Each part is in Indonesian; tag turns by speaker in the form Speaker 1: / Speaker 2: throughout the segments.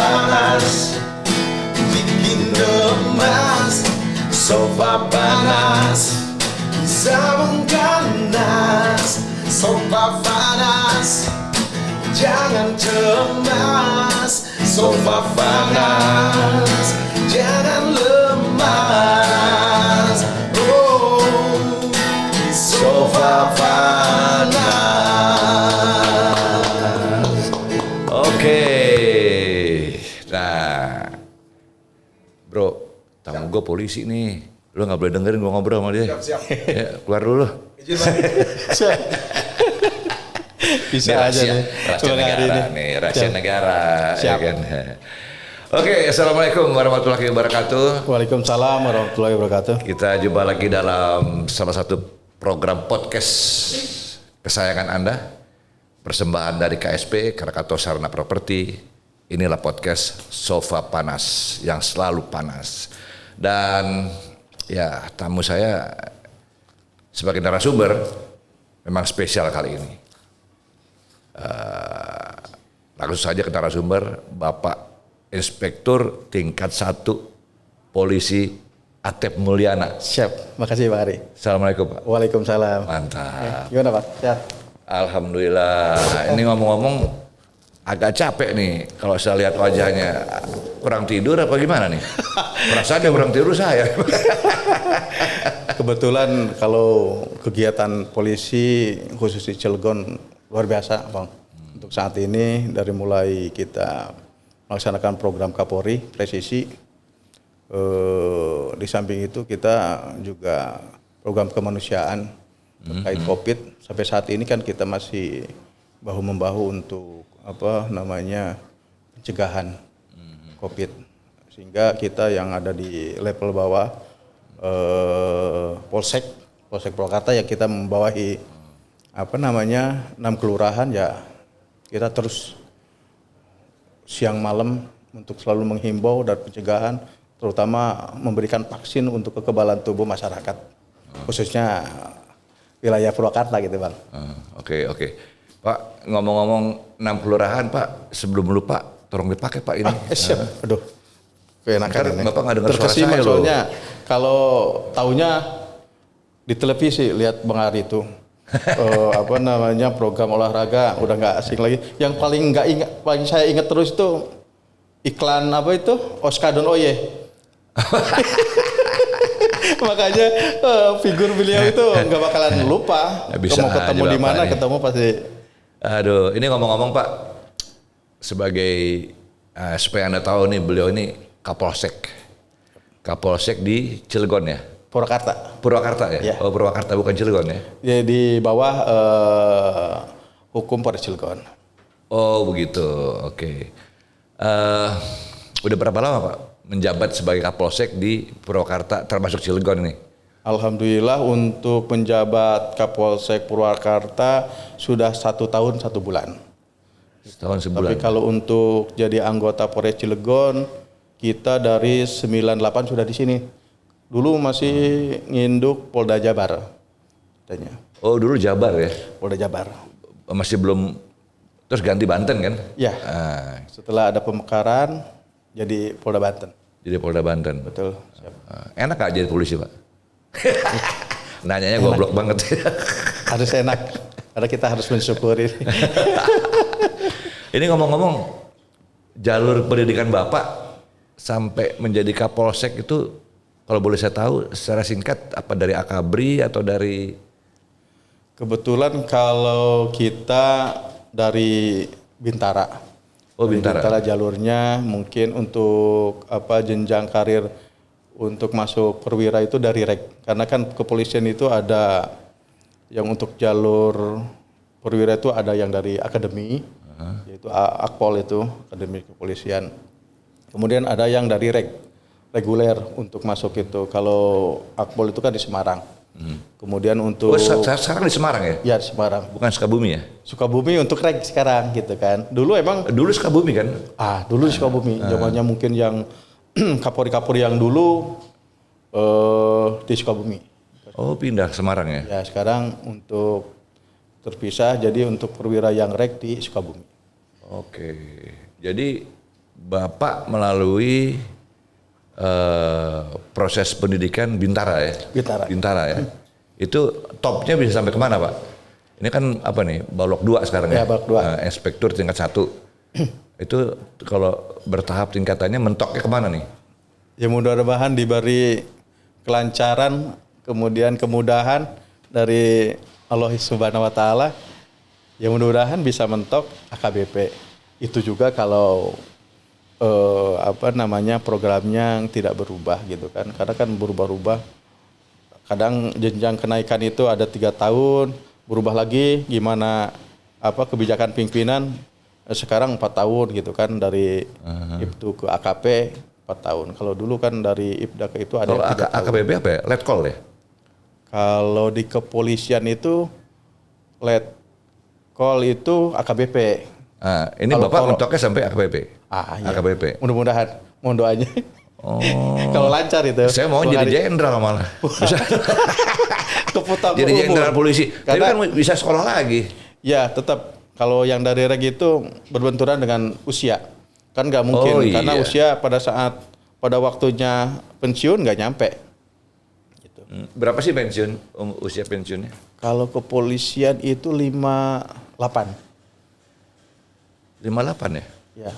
Speaker 1: panas bikin lemas, sofa panas sabun ganas. Sofa panas jangan cemas, sofa panas jangan lemas. Oh, sofa panas.
Speaker 2: Oke. Nah, bro, tamu gue polisi nih. Lu nggak boleh dengerin gue ngobrol sama dia.
Speaker 1: Siap.
Speaker 2: Ya, keluar dulu.
Speaker 1: Izin Pak.
Speaker 3: Bisa
Speaker 2: Ini
Speaker 3: aja nih.
Speaker 2: rahasia negara nih, rahasia negara.
Speaker 3: Siap.
Speaker 2: Ya kan? Oke, assalamualaikum warahmatullahi wabarakatuh.
Speaker 3: Waalaikumsalam warahmatullahi wabarakatuh.
Speaker 2: Kita jumpa lagi dalam salah satu program podcast kesayangan Anda, persembahan dari KSP Krakatau Sarana Properti. Inilah podcast Sofa Panas yang selalu panas. Dan ya, tamu saya sebagai narasumber memang spesial kali ini. Langsung saja ke narasumber, Bapak Inspektur tingkat 1 Polisi Atep Mulyana.
Speaker 3: Siap, makasih Pak Ari.
Speaker 2: Assalamualaikum Pak.
Speaker 3: Waalaikumsalam.
Speaker 2: Mantap.
Speaker 3: Gimana Pak? Sehat?
Speaker 2: Alhamdulillah. Ini ngomong-ngomong agak capek nih kalau saya lihat wajahnya. Kurang tidur apa gimana nih? Perasaannya kurang tidur saya.
Speaker 3: Kebetulan kalau kegiatan polisi khusus di Cilegon luar biasa Bang. Untuk saat ini dari mulai kita melaksanakan program Kapolri presisi, di samping itu kita juga program kemanusiaan terkait COVID. Sampai saat ini kan kita masih bahu-membahu untuk pencegahan COVID, sehingga kita yang ada di level bawah Polsek Purwakarta yang kita membawahi 6 kelurahan, ya kita terus siang malam untuk selalu menghimbau dan pencegahan, terutama memberikan vaksin untuk kekebalan tubuh masyarakat, khususnya wilayah Purwakarta gitu Bang.
Speaker 2: Oke. Pak, ngomong-ngomong 6 kelurahan Pak, sebelum lupa tolong dipakai Pak ini.
Speaker 3: Siap. Aduh.
Speaker 2: Kan Bapak nggak dengar suara
Speaker 3: Terkesima
Speaker 2: saya loh.
Speaker 3: soalnya kalau taunya di televisi lihat Bang Ari itu program olahraga udah nggak asing lagi. Yang paling saya ingat terus itu iklan Oskadon Oye. Makanya figur beliau itu nggak bakalan lupa.
Speaker 2: Bisa
Speaker 3: Mau ketemu di mana ketemu pasti.
Speaker 2: Aduh, ini ngomong-ngomong Pak, sebagai supaya Anda tahu nih, beliau ini Kapolsek di Cilegon ya? Purwakarta ya?
Speaker 3: Ya.
Speaker 2: Oh, Purwakarta bukan Cilegon ya?
Speaker 3: Ya di bawah hukum Polres Cilegon.
Speaker 2: Oh begitu, oke. Udah berapa lama Pak menjabat sebagai Kapolsek di Purwakarta termasuk Cilegon ini?
Speaker 3: Alhamdulillah untuk penjabat Kapolsek Purwakarta sudah 1 tahun 1 bulan.
Speaker 2: Setahun sebulan.
Speaker 3: Tapi kalau untuk jadi anggota Polres Cilegon, kita dari 98 sudah di sini. Dulu masih nginduk Polda Jabar. Katanya.
Speaker 2: Oh dulu Jabar ya?
Speaker 3: Polda Jabar.
Speaker 2: Masih belum, terus ganti Banten kan?
Speaker 3: Ya. Setelah ada pemekaran, jadi Polda Banten.
Speaker 2: Jadi Polda Banten.
Speaker 3: Betul. Siap.
Speaker 2: Enak gak jadi polisi Pak? Nanyanya goblok banget.
Speaker 3: Harus enak. Karena kita harus mensyukuri.
Speaker 2: Ini ngomong-ngomong, jalur pendidikan Bapak sampai menjadi Kapolsek itu, kalau boleh saya tahu secara singkat, apa dari Akabri atau dari?
Speaker 3: Kebetulan kalau kita dari Bintara.
Speaker 2: Oh Bintara.
Speaker 3: Bintara jalurnya mungkin untuk jenjang karir untuk masuk perwira itu dari rek. Karena kan kepolisian itu ada yang untuk jalur perwira itu ada yang dari akademi, yaitu Akpol itu, Akademi Kepolisian. Kemudian ada yang dari reguler untuk masuk itu. Kalau Akpol itu kan di Semarang. Kemudian untuk
Speaker 2: sekarang di Semarang ya?
Speaker 3: Ya di Semarang.
Speaker 2: Bukan Sukabumi ya?
Speaker 3: Sukabumi untuk sekarang gitu kan. Dulu
Speaker 2: Sukabumi kan?
Speaker 3: Dulu di Sukabumi. Zamannya mungkin yang Kapolri yang dulu di Sukabumi.
Speaker 2: Oh pindah ke Semarang ya?
Speaker 3: Ya sekarang untuk terpisah, jadi untuk perwira yang di Sukabumi.
Speaker 2: Oke, jadi Bapak melalui proses pendidikan Bintara ya? Bintara ya. Itu topnya bisa sampai kemana Pak? Ini kan apa nih, Balok 2 sekarang ya?
Speaker 3: Ya, Balok 2.
Speaker 2: Inspektur tingkat 1. Itu kalau bertahap tingkatannya mentoknya kemana nih?
Speaker 3: Ya mudah-mudahan diberi kelancaran, kemudian kemudahan dari Allah Subhanahu wa taala. Ya mudah-mudahan bisa mentok AKBP. Itu juga kalau programnya yang tidak berubah gitu kan. Karena kan berubah-ubah. Kadang jenjang kenaikan itu ada 3 tahun, berubah lagi gimana kebijakan pimpinan sekarang 4 tahun gitu kan, dari IPTU ke AKP 4 tahun. Kalau dulu kan dari IPDA ke itu ada.
Speaker 2: Kalau AKBP apa ya? Letkol ya?
Speaker 3: Kalau di kepolisian itu Letkol itu AKBP.
Speaker 2: Ini Bapak mentoknya sampai AKBP?
Speaker 3: Iya.
Speaker 2: AKBP.
Speaker 3: Mudah-mudahan, mohon doanya.
Speaker 2: Oh.
Speaker 3: Kalau lancar itu.
Speaker 2: Saya mau jadi jenderal malah. Jadi jenderal polisi. Tapi kan bisa sekolah lagi.
Speaker 3: Ya tetap, kalau yang dari reg itu berbenturan dengan usia. Kan nggak mungkin, karena usia pada waktunya pensiun nggak nyampe. Gitu.
Speaker 2: Berapa sih pensiun, usia pensiunnya?
Speaker 3: Kalau kepolisian itu 58.
Speaker 2: 58 ya?
Speaker 3: Ya.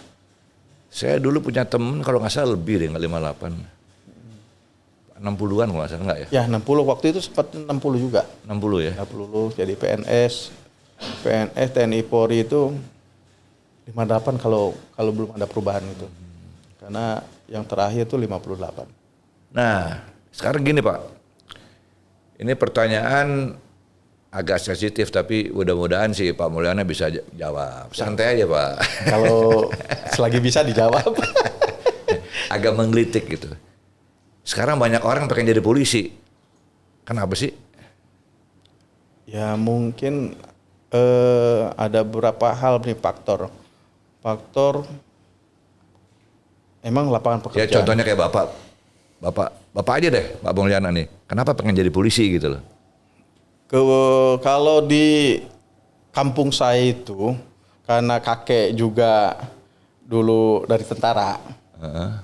Speaker 2: Saya dulu punya temen kalau nggak salah lebih deh, nggak 58. 60-an kalau nggak salah, nggak ya?
Speaker 3: Ya 60, waktu itu sempat 60 juga.
Speaker 2: 60 ya?
Speaker 3: 60, jadi PNS, TNI Polri itu 58 kalau belum ada perubahan itu. Karena yang terakhir itu 58.
Speaker 2: Nah, sekarang gini Pak. Ini pertanyaan agak sensitif tapi mudah-mudahan sih Pak Mulyana bisa jawab. Santai aja Pak.
Speaker 3: Kalau selagi bisa dijawab.
Speaker 2: Agak menggelitik gitu. Sekarang banyak orang pengen jadi polisi. Kenapa sih?
Speaker 3: Ya mungkin ada beberapa hal nih faktor. Emang lapangan pekerjaan.
Speaker 2: Ya contohnya kayak Bapak aja deh, Pak Mulyana nih. Kenapa pengen jadi polisi gitu loh?
Speaker 3: Kalau di kampung saya itu, karena kakek juga dulu dari tentara,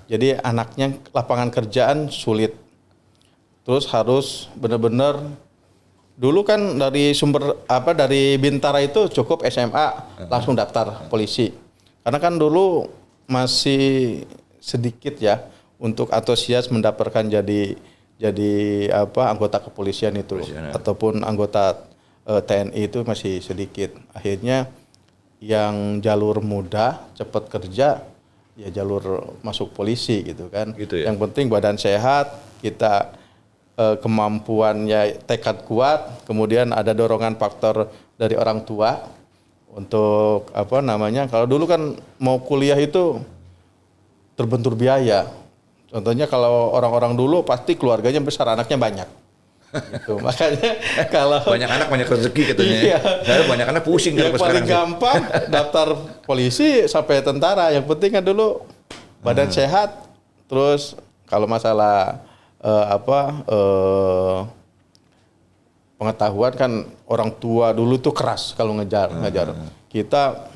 Speaker 3: jadi anaknya lapangan kerjaan sulit. Terus harus benar-benar, dulu kan dari dari Bintara itu cukup SMA langsung daftar polisi. Karena kan dulu masih sedikit ya untuk antusias mendaftarkan jadi anggota kepolisian itu ataupun anggota TNI itu masih sedikit. Akhirnya yang jalur mudah cepat kerja ya jalur masuk polisi gitu kan.
Speaker 2: Gitu ya?
Speaker 3: Yang penting badan sehat, kita kemampuannya tekad kuat, kemudian ada dorongan faktor dari orang tua untuk kalau dulu kan mau kuliah itu terbentur biaya. Contohnya kalau orang-orang dulu pasti keluarganya besar, anaknya banyak. Gitu. Makanya kalau
Speaker 2: banyak anak banyak rezeki katanya.
Speaker 3: Iya.
Speaker 2: Saya banyak anak pusing
Speaker 3: yang paling gampang daftar polisi sampai tentara. Yang penting kan dulu badan sehat. Terus kalau masalah pengetahuan kan orang tua dulu tuh keras kalau ngejar. Kita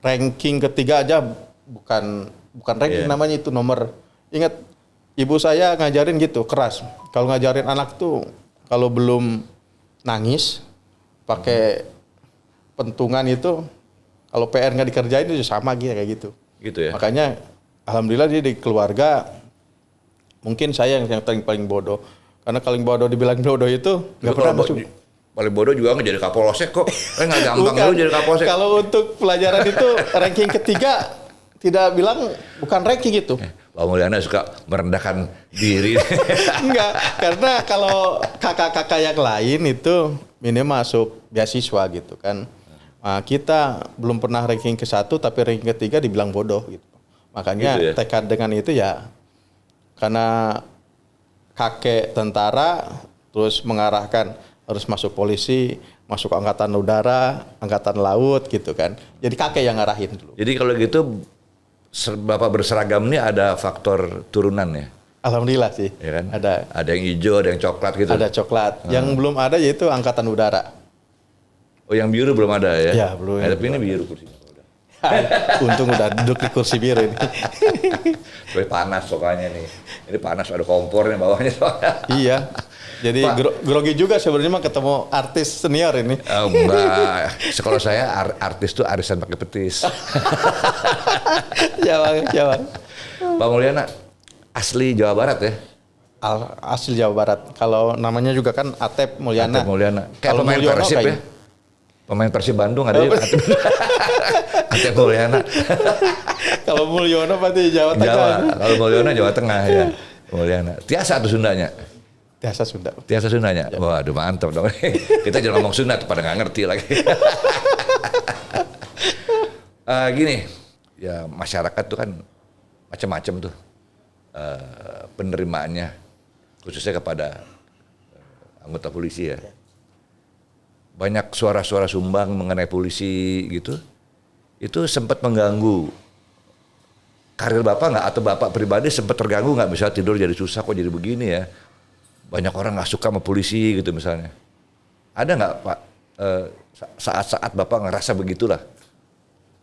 Speaker 3: ranking ketiga aja bukan ranking namanya itu nomor. Ingat ibu saya ngajarin gitu keras. Kalau ngajarin anak tuh kalau belum nangis pakai pentungan itu, kalau PR nggak dikerjain itu sama kayak gitu.
Speaker 2: Gitu ya.
Speaker 3: Makanya alhamdulillah dia di keluarga mungkin saya yang paling bodoh. Karena paling bodoh dibilang bodoh itu nggak pernah masuk.
Speaker 2: Paling bodoh juga nggak jadi kapolsek kok. Nggak gampang lu jadi kapolsek.
Speaker 3: Kalau untuk pelajaran itu ranking ketiga tidak bilang bukan ranking gitu.
Speaker 2: Pak Mulyana suka merendahkan diri.
Speaker 3: Enggak, karena kalau kakak-kakak yang lain itu minimal masuk beasiswa gitu kan. Nah, kita belum pernah ranking ke-1 tapi ranking ke-3 dibilang bodoh gitu. Makanya gitu ya? Tekad dengan itu ya karena kakek tentara terus mengarahkan harus masuk polisi, masuk angkatan udara, angkatan laut gitu kan. Jadi kakek yang ngarahin dulu.
Speaker 2: Jadi kalau gitu Bapak berseragam ini ada faktor turunan ya?
Speaker 3: Alhamdulillah sih.
Speaker 2: Ya kan?
Speaker 3: Ada
Speaker 2: yang hijau, ada yang coklat gitu.
Speaker 3: Ada coklat. Yang belum ada yaitu angkatan udara.
Speaker 2: Oh, yang biru belum ada ya?
Speaker 3: Ya, belum.
Speaker 2: Tapi ini biru kursinya.
Speaker 3: Untung udah duduk di kursi biru ini.
Speaker 2: Tapi panas pokoknya nih. Ini panas, ada kompornya bawahnya soalnya.
Speaker 3: Iya. Jadi
Speaker 2: Pak.
Speaker 3: grogi juga sebenarnya mah ketemu artis senior ini.
Speaker 2: Enggak, sekolah saya artis tuh arisan pakai petis.
Speaker 3: Ya bang, ya bang.
Speaker 2: Pak Mulyana, asli Jawa Barat ya?
Speaker 3: Asli Jawa Barat. Kalau namanya juga kan Atep Mulyana.
Speaker 2: Atep Mulyana. Kayak
Speaker 3: Kalau
Speaker 2: pemain
Speaker 3: Mulyono
Speaker 2: Persib ya?
Speaker 3: kayak-
Speaker 2: Pemain Persib Bandung ada ya? Atep Mulyana.
Speaker 3: Kalau Mulyono pasti Jawa Tengah.
Speaker 2: Jawa, kalau Mulyana Jawa Tengah ya. Mulyana. Tiasa tuh Sundanya.
Speaker 3: Biasa Sunda.
Speaker 2: Tiasa Sundanya. Waduh mantap dong. Kita jangan ngomong Sunda, pada nggak ngerti lagi. Gini, ya masyarakat tuh kan macam-macam tuh penerimaannya, khususnya kepada anggota polisi ya. Banyak suara-suara sumbang mengenai polisi gitu, itu sempat mengganggu karir Bapak nggak, atau Bapak pribadi sempat terganggu nggak, bisa tidur jadi susah kok jadi begini ya. Banyak orang nggak suka sama polisi gitu misalnya. Ada nggak Pak saat-saat Bapak ngerasa begitulah?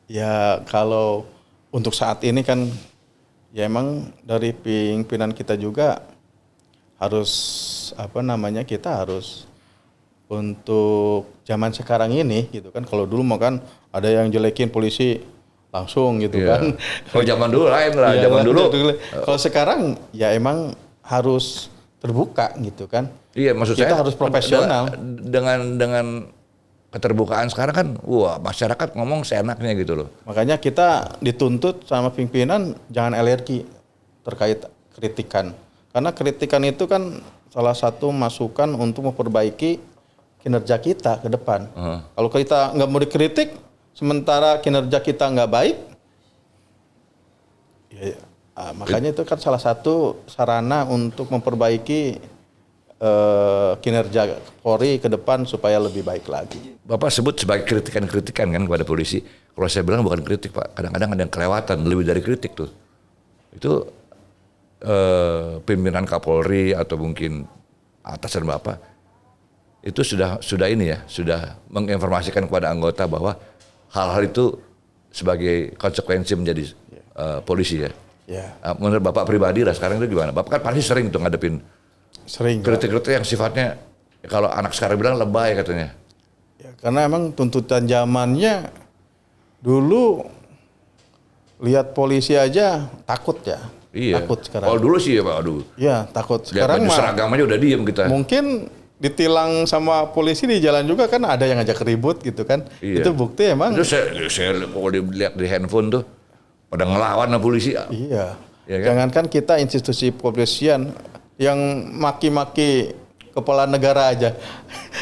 Speaker 3: Ya kalau untuk saat ini kan ya emang dari pimpinan kita juga harus kita harus untuk zaman sekarang ini gitu kan. Kalau dulu mah kan ada yang jelekin polisi langsung gitu
Speaker 2: Iya.
Speaker 3: kan.
Speaker 2: Kalau zaman dulu lain lah,
Speaker 3: Iya,
Speaker 2: zaman dulu.
Speaker 3: Kalau sekarang ya emang harus terbuka gitu kan.
Speaker 2: Iya, maksud
Speaker 3: Kita
Speaker 2: saya
Speaker 3: harus profesional.
Speaker 2: Dengan keterbukaan sekarang kan, wah masyarakat ngomong seenaknya gitu loh.
Speaker 3: Makanya kita dituntut sama pimpinan jangan alergi terkait kritikan. Karena kritikan itu kan salah satu masukan untuk memperbaiki kinerja kita ke depan. Kalau kita nggak mau dikritik, sementara kinerja kita nggak baik, ya, makanya itu kan salah satu sarana untuk memperbaiki kinerja Polri ke depan supaya lebih baik lagi.
Speaker 2: Bapak sebut sebagai kritikan-kritikan kan kepada polisi. Kalau saya bilang bukan kritik Pak, kadang-kadang ada yang kelewatan, lebih dari kritik tuh. Itu pimpinan Kapolri atau mungkin atasan Bapak itu sudah ini ya, sudah menginformasikan kepada anggota bahwa hal-hal itu sebagai konsekuensi menjadi polisi ya.
Speaker 3: Ya,
Speaker 2: Menurut Bapak pribadi lah sekarang itu gimana? Bapak kan pasti sering tuh ngadepin
Speaker 3: sering.
Speaker 2: kritik-kritik yang sifatnya kalau anak sekarang bilang lebay katanya.
Speaker 3: Ya, karena emang tuntutan zamannya dulu lihat polisi aja takut ya.
Speaker 2: Iya.
Speaker 3: Takut sekarang.
Speaker 2: Kalau dulu sih ya Pak, aduh.
Speaker 3: Ya takut.
Speaker 2: Lihat
Speaker 3: Sekarang
Speaker 2: baju
Speaker 3: mah
Speaker 2: seragam aja udah diem kita.
Speaker 3: mungkin ditilang sama polisi di jalan juga kan ada yang ngajak ribut gitu kan.
Speaker 2: Iya.
Speaker 3: Itu bukti emang.
Speaker 2: Itu saya kalau dilihat di handphone tuh pada ngelawan sama polisi.
Speaker 3: Iya.
Speaker 2: Iya kan?
Speaker 3: Jangankan kita institusi kepolisian yang maki-maki kepala negara aja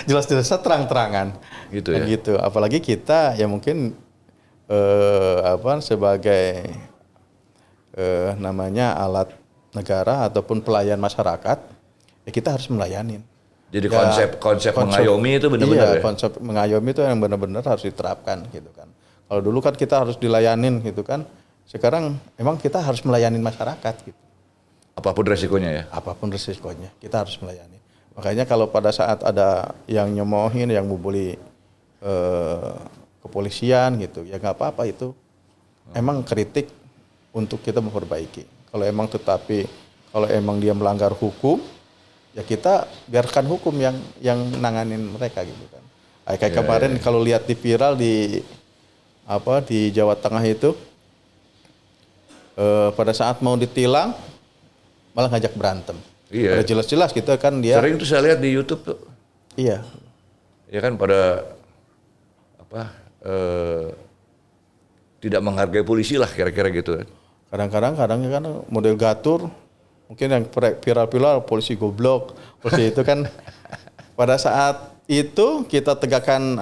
Speaker 3: jelas-jelas terang-terangan.
Speaker 2: Gitu
Speaker 3: Dan
Speaker 2: ya.
Speaker 3: gitu. Apalagi kita ya mungkin sebagai namanya alat negara ataupun pelayan masyarakat, ya kita harus melayanin.
Speaker 2: Jadi
Speaker 3: Ya,
Speaker 2: konsep mengayomi itu benar-benar
Speaker 3: iya,
Speaker 2: ya.
Speaker 3: konsep mengayomi itu yang benar-benar harus diterapkan gitu kan. Kalau dulu kan kita harus dilayanin gitu kan. Sekarang emang kita harus melayani masyarakat gitu.
Speaker 2: Apapun resikonya ya.
Speaker 3: Apapun resikonya, kita harus melayani. Makanya kalau pada saat ada yang nyemohin, yang membuli kepolisian gitu, ya nggak apa-apa itu. Emang kritik untuk kita memperbaiki. Kalau emang dia melanggar hukum, ya kita biarkan hukum yang nanganin mereka gitu kan. Kayak kemarin kalau lihat di viral di Jawa Tengah itu pada saat mau ditilang malah ngajak berantem.
Speaker 2: Iya.
Speaker 3: Udah jelas-jelas gitu kan dia.
Speaker 2: Sering tuh saya lihat di YouTube tuh.
Speaker 3: Iya.
Speaker 2: Ya kan pada tidak menghargai polisi lah kira-kira gitu kan.
Speaker 3: Kadang-kadang kan model gatur, mungkin yang viral-viral polisi goblok, polisi itu kan pada saat itu kita tegakkan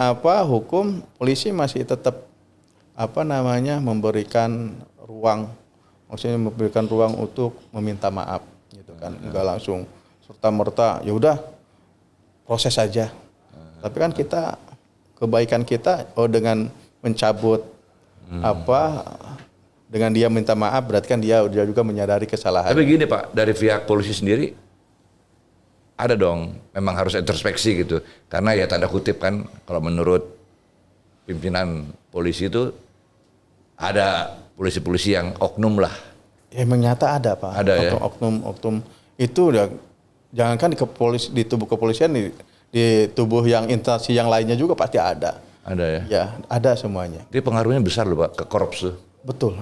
Speaker 3: hukum, polisi masih tetap memberikan ruang, maksudnya memberikan ruang untuk meminta maaf gitu kan, enggak langsung serta-merta ya udah proses saja. Tapi kan kita kebaikan kita dengan mencabut dengan dia minta maaf berarti kan dia juga menyadari kesalahan.
Speaker 2: Tapi gini Pak, dari pihak polisi sendiri ada dong, memang harus introspeksi gitu. Karena ya tanda kutip kan, kalau menurut pimpinan polisi itu ada polisi-polisi yang oknum lah.
Speaker 3: Ya, emang nyata ada Pak.
Speaker 2: Ada ya?
Speaker 3: Oknum itu udah, jangankan di tubuh kepolisian, di tubuh yang instansi yang lainnya juga pasti ada.
Speaker 2: Ada ya?
Speaker 3: Ya, ada semuanya.
Speaker 2: Dia pengaruhnya besar loh Pak ke korps tuh.
Speaker 3: Betul.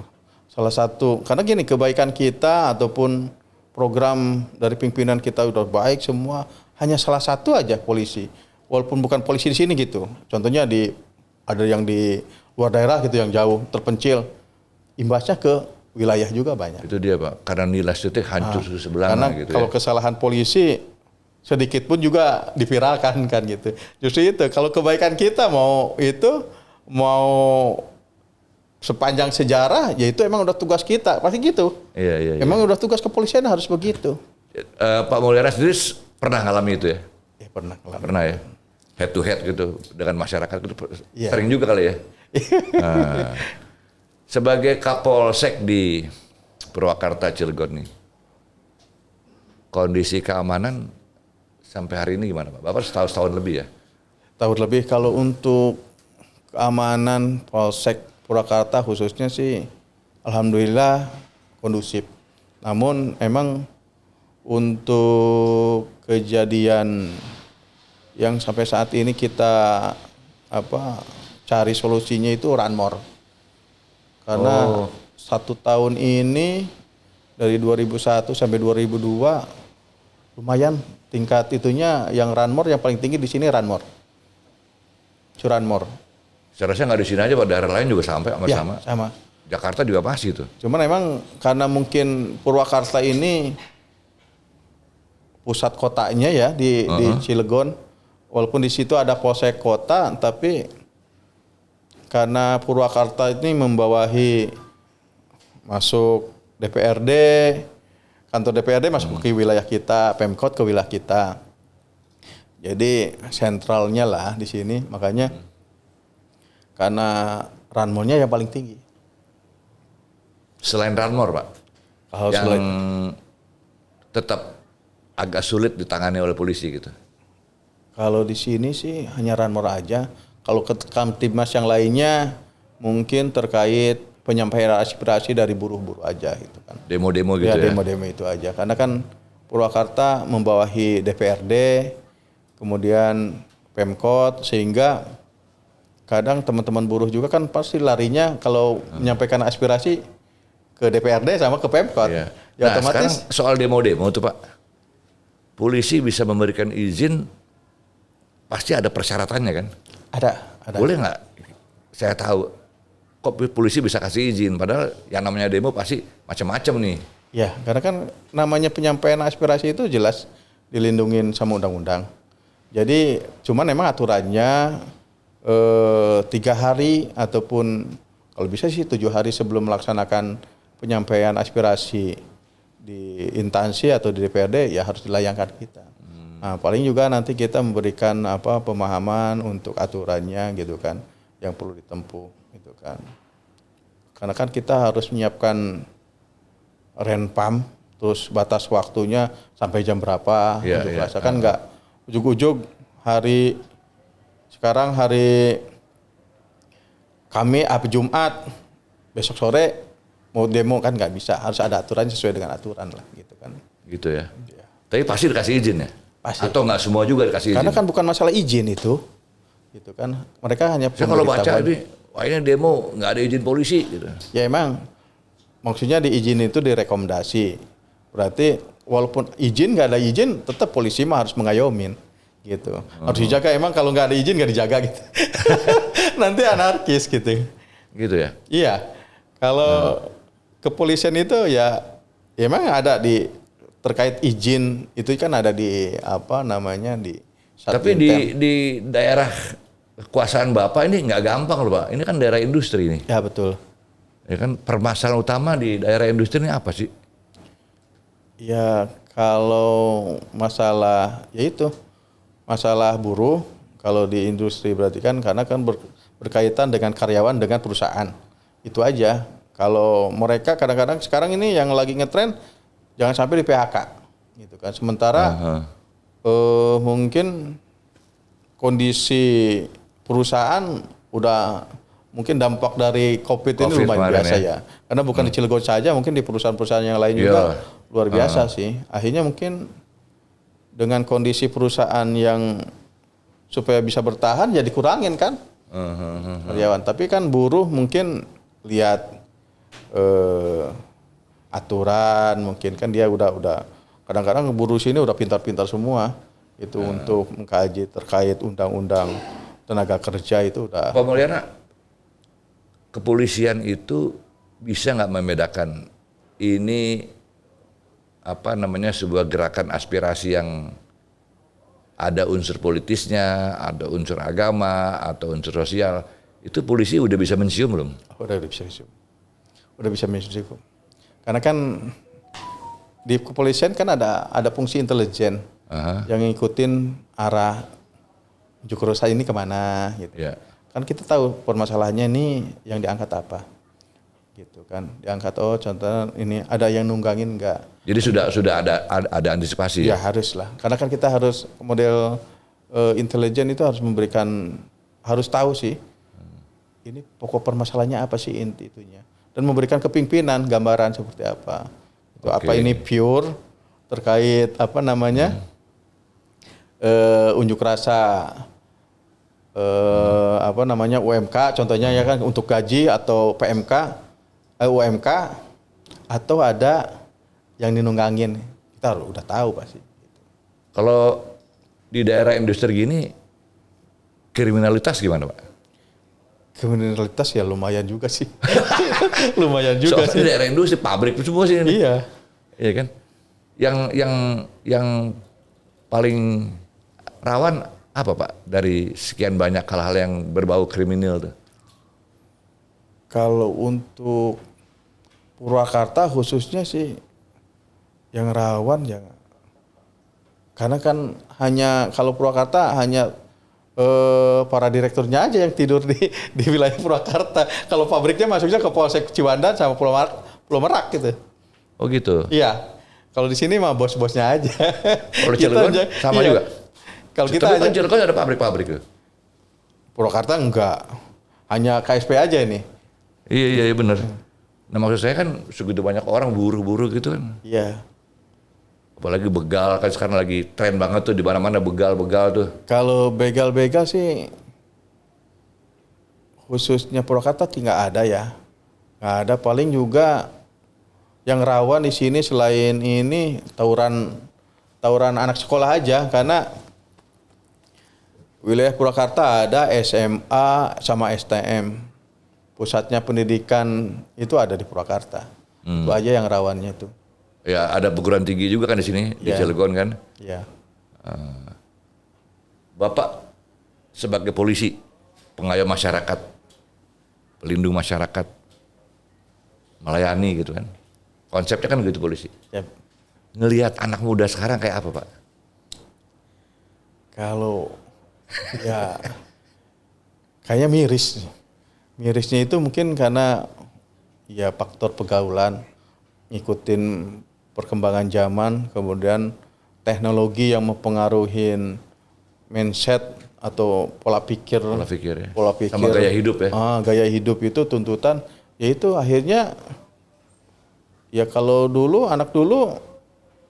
Speaker 3: Salah satu, karena gini, kebaikan kita ataupun program dari pimpinan kita udah baik semua, hanya salah satu aja polisi. Walaupun bukan polisi di sini gitu. Contohnya ada yang di luar daerah gitu yang jauh, terpencil. Imbasnya ke wilayah juga banyak.
Speaker 2: Itu dia Pak, karena nilai itu hancur sebelah
Speaker 3: Karena
Speaker 2: gitu
Speaker 3: kalau
Speaker 2: ya.
Speaker 3: kesalahan polisi sedikit pun juga diviralkan kan gitu. Justru itu, kalau kebaikan kita mau sepanjang sejarah, ya itu emang udah tugas kita, pasti gitu.
Speaker 2: Iya.
Speaker 3: Emang udah tugas kepolisian harus begitu.
Speaker 2: Pak Mulyana sendiri pernah ngalami itu ya?
Speaker 3: Ya pernah.
Speaker 2: Pernah ya? Head to head gitu dengan masyarakat gitu.
Speaker 3: Iya.
Speaker 2: Sering juga kali ya? Nah, sebagai Kapolsek di Purwakarta Cilegon nih, kondisi keamanan sampai hari ini gimana Pak? Bapak setahun lebih ya?
Speaker 3: Tahun lebih. Kalau untuk keamanan Polsek Purwakarta khususnya sih alhamdulillah kondusif. Namun emang untuk kejadian yang sampai saat ini kita cari solusinya itu Ranmor. Karena 1 tahun ini dari 2001 sampai 2002 lumayan tingkat itunya, yang Ranmor yang paling tinggi di sini Ranmor. Curanmor.
Speaker 2: Saya rasa nggak di sini aja Pak, daerah lain juga sampai
Speaker 3: Ya,
Speaker 2: sama.
Speaker 3: sama.
Speaker 2: Jakarta juga masih tuh.
Speaker 3: Cuman emang karena mungkin Purwakarta ini pusat kotanya ya di Cilegon. Walaupun di situ ada polsek kota, tapi karena Purwakarta ini membawahi masuk DPRD, kantor DPRD masuk ke wilayah kita, Pemkot ke wilayah kita. Jadi sentralnya lah di sini, makanya karena Ranmornya yang paling tinggi.
Speaker 2: Selain Ranmor Pak,
Speaker 3: Kalau
Speaker 2: yang
Speaker 3: selain
Speaker 2: tetap agak sulit ditangani oleh polisi gitu.
Speaker 3: Kalau di sini sih hanya Ranmor aja. Kalau ke Kamtibmas yang lainnya mungkin terkait penyampaian aspirasi dari buruh-buruh aja gitu kan.
Speaker 2: Demo-demo gitu ya?
Speaker 3: Demo-demo itu aja. Karena kan Purwakarta membawahi DPRD, kemudian Pemkot, sehingga kadang teman-teman buruh juga kan pasti larinya kalau menyampaikan aspirasi ke DPRD sama ke Pemkot.
Speaker 2: Iya.
Speaker 3: Ya
Speaker 2: Nah sekarang
Speaker 3: otomatis
Speaker 2: soal demo-demo tuh Pak, polisi bisa memberikan izin, pasti ada persyaratannya kan?
Speaker 3: ada.
Speaker 2: Boleh nggak? Saya tahu, kok polisi bisa kasih izin, padahal yang namanya demo pasti macam-macam nih.
Speaker 3: Ya, karena kan namanya penyampaian aspirasi itu jelas dilindungin sama undang-undang. Jadi cuman memang aturannya 3 hari ataupun kalau bisa sih 7 hari sebelum melaksanakan penyampaian aspirasi di instansi atau di DPRD ya harus dilayangkan kita. Nah, paling juga nanti kita memberikan pemahaman untuk aturannya gitu kan yang perlu ditempuh gitu kan. Karena kan kita harus menyiapkan renpam, terus batas waktunya sampai jam berapa untuk puasa. Kan nggak ujug-ujug sekarang hari Jumat, besok sore mau demo kan nggak bisa, harus ada aturan sesuai dengan aturan lah gitu kan.
Speaker 2: Gitu ya. Tapi pasti dikasih izin ya?
Speaker 3: Pasti.
Speaker 2: Atau nggak semua juga dikasih izin?
Speaker 3: Karena kan bukan masalah izin itu, gitu kan. Mereka hanya
Speaker 2: saya kalau baca ini, wah ini demo nggak ada izin polisi gitu.
Speaker 3: Ya emang maksudnya diizin itu direkomendasi. Berarti walaupun izin nggak ada izin, tetap polisi mah harus mengayomin, gitu. Harus dijaga. Emang kalau nggak ada izin nggak dijaga gitu. Nanti anarkis gitu.
Speaker 2: Gitu ya?
Speaker 3: Iya. Kalau kepolisian itu ya emang ada terkait izin itu kan ada di di
Speaker 2: Tapi di daerah kekuasaan Bapak ini nggak gampang loh Pak. Ini kan daerah industri nih.
Speaker 3: Ya betul.
Speaker 2: Ya kan permasalahan utama di daerah industri ini apa sih?
Speaker 3: Ya kalau masalah yaitu masalah buruh kalau di industri berarti kan karena kan berkaitan dengan karyawan dengan perusahaan. Itu aja. Kalau mereka kadang-kadang sekarang ini yang lagi ngetren jangan sampai di PHK gitu kan. Sementara mungkin kondisi perusahaan udah mungkin dampak dari COVID ini
Speaker 2: COVID
Speaker 3: lumayan
Speaker 2: kemarin
Speaker 3: biasa
Speaker 2: ya.
Speaker 3: ya. Karena bukan di Cilegon saja, mungkin di perusahaan-perusahaan yang lain juga luar biasa sih. Akhirnya mungkin dengan kondisi perusahaan yang supaya bisa bertahan ya dikurangin kan karyawan. Tapi kan buruh mungkin lihat aturan, mungkin kan dia udah kadang-kadang buruh sini udah pintar-pintar semua itu untuk mengkaji terkait undang-undang tenaga kerja itu udah.
Speaker 2: Pak Mulyana, kepolisian itu bisa nggak membedakan ini sebuah gerakan aspirasi yang ada unsur politisnya, ada unsur agama, atau unsur sosial. Itu polisi udah bisa mencium belum?
Speaker 3: Udah bisa mencium. Udah bisa mencium. Karena kan di kepolisian kan ada fungsi intelijen yang ngikutin arah unjuk rasa ini kemana gitu.
Speaker 2: Ya.
Speaker 3: Kan kita tahu permasalahannya ini yang diangkat apa, gitu kan? Diangkat contohnya ini ada yang nunggangin enggak?
Speaker 2: Jadi sudah ada antisipasi.
Speaker 3: Ya harus lah, karena kan kita harus model intelijen itu harus harus tahu sih ini pokok permasalahannya apa sih itunya, dan memberikan kepimpinan gambaran seperti apa. Itu apa ini pure terkait unjuk rasa UMK contohnya ya kan untuk gaji atau UMK atau ada yang dinunggangin, kita udah tahu pasti.
Speaker 2: Kalau di daerah industri gini kriminalitas gimana Pak?
Speaker 3: Kriminalitas ya lumayan juga sih. Lumayan juga
Speaker 2: soalnya
Speaker 3: sih.
Speaker 2: Daerah industri, pabrik semua sih ini.
Speaker 3: Iya.
Speaker 2: Iya kan? Yang paling rawan apa Pak dari sekian banyak hal-hal yang berbau kriminal tuh?
Speaker 3: Kalau untuk Purwakarta khususnya sih yang rawan ya, karena kan kalau Purwakarta hanya para direkturnya aja yang tidur di wilayah Purwakarta. Kalau pabriknya masuknya ke Polsek Ciwandan sama Pulau Merak gitu.
Speaker 2: Oh gitu.
Speaker 3: Iya. Kalau di sini mah bos-bosnya aja.
Speaker 2: Kalau Cilegon sama juga.
Speaker 3: Kalau kita
Speaker 2: tapi kan Cilegon ada pabrik-pabrik tuh.
Speaker 3: Purwakarta enggak. Hanya KSP aja ini.
Speaker 2: Iya benar. Nah maksud saya kan segitu banyak orang buruh-buruh gitu kan.
Speaker 3: Iya.
Speaker 2: Apalagi begal kan sekarang lagi tren banget tuh di mana-mana begal-begal tuh.
Speaker 3: Kalau begal-begal sih khususnya Purwakarta nggak ada ya. Nggak ada, paling juga yang rawan di sini selain ini tawuran anak sekolah aja, karena wilayah Purwakarta ada SMA sama STM. Pusatnya pendidikan itu ada di Purwakarta. Itu aja yang rawannya itu.
Speaker 2: Ya ada perguruan tinggi juga kan di sini di Cilegon kan.
Speaker 3: Iya.
Speaker 2: Bapak sebagai polisi, pengayom masyarakat, pelindung masyarakat, melayani gitu kan. Konsepnya kan gitu polisi.
Speaker 3: Yep.
Speaker 2: Ngelihat anak muda sekarang kayak apa Pak?
Speaker 3: Kalau ya kayaknya miris. Mirisnya itu mungkin karena ya faktor pergaulan, ngikutin perkembangan zaman, kemudian teknologi yang mempengaruhi mindset atau pola pikir
Speaker 2: Ya.
Speaker 3: Pola pikir
Speaker 2: Sama gaya hidup ya.
Speaker 3: Gaya hidup itu tuntutan, yaitu akhirnya ya kalau anak dulu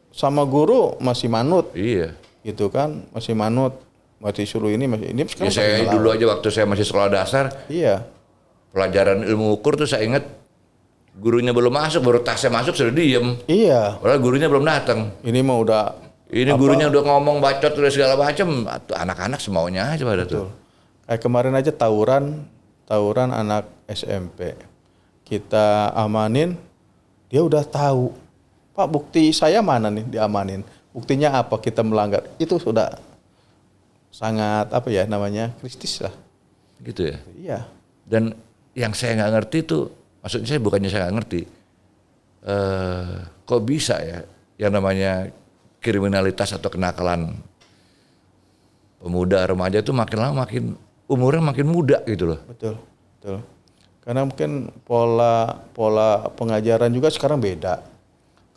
Speaker 3: sama guru masih manut.
Speaker 2: Iya.
Speaker 3: Gitu kan, masih manut, masih suruh ini sekarang
Speaker 2: Ya saya dulu aja waktu saya masih sekolah dasar,
Speaker 3: iya.
Speaker 2: pelajaran ilmu ukur tuh saya ingat gurunya belum masuk, baru tasnya masuk sudah diem.
Speaker 3: Iya.
Speaker 2: Padahal gurunya belum datang.
Speaker 3: Ini mah udah
Speaker 2: Gurunya udah ngomong bacot udah segala macam, anak-anak semaunya aja pada tuh.
Speaker 3: Kayak kemarin aja tawuran anak SMP. Kita amanin, dia udah tahu. Pak, bukti saya mana nih diamanin? Buktinya apa kita melanggar? Itu sudah sangat kristis lah.
Speaker 2: Gitu ya.
Speaker 3: Iya.
Speaker 2: Dan yang saya nggak ngerti tuh, maksudnya saya bukannya saya nggak ngerti, kok bisa ya yang namanya kriminalitas atau kenakalan pemuda remaja itu makin lama umurnya makin muda gitu loh.
Speaker 3: Betul. Karena mungkin pola pengajaran juga sekarang beda.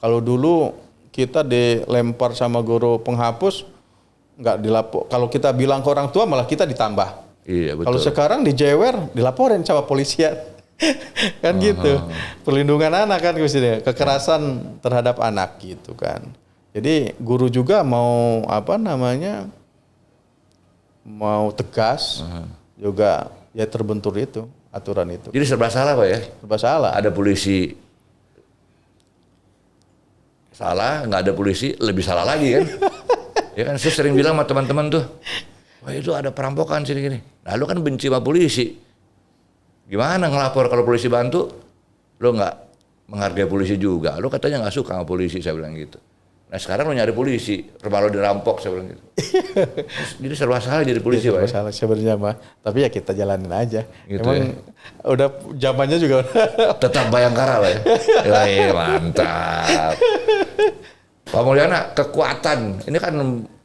Speaker 3: Kalau dulu kita dilempar sama guru penghapus, nggak dilapor. Kalau kita bilang ke orang tua malah kita ditambah.
Speaker 2: Iya betul.
Speaker 3: Kalau sekarang dijewer, dilaporin sama polisian. Kan gitu. Perlindungan anak kan maksudnya, kekerasan terhadap anak gitu kan. Jadi guru juga mau mau tegas juga ya terbentur itu aturan itu.
Speaker 2: Jadi serba salah Pak ya?
Speaker 3: Serba salah.
Speaker 2: Ada polisi salah, nggak ada polisi lebih salah lagi kan? Ya kan saya sering bilang sama teman-teman tuh, wah itu ada perampokan sini-gini. Nah lu kan benci sama polisi. Gimana ngelapor kalau polisi bantu? Lu nggak menghargai polisi juga. Lu katanya nggak suka sama polisi, saya bilang gitu. Nah sekarang lu nyari polisi, rumah lu dirampok, saya bilang gitu. Jadi serba salah jadi polisi Pak.
Speaker 3: Serba salah sebenarnya mah. Tapi ya kita jalanin aja.
Speaker 2: Gitu
Speaker 3: Emang udah zamannya juga
Speaker 2: Tetap Bayangkara Pak ya? Wah, mantap. Pak Mulyana, kekuatan, ini kan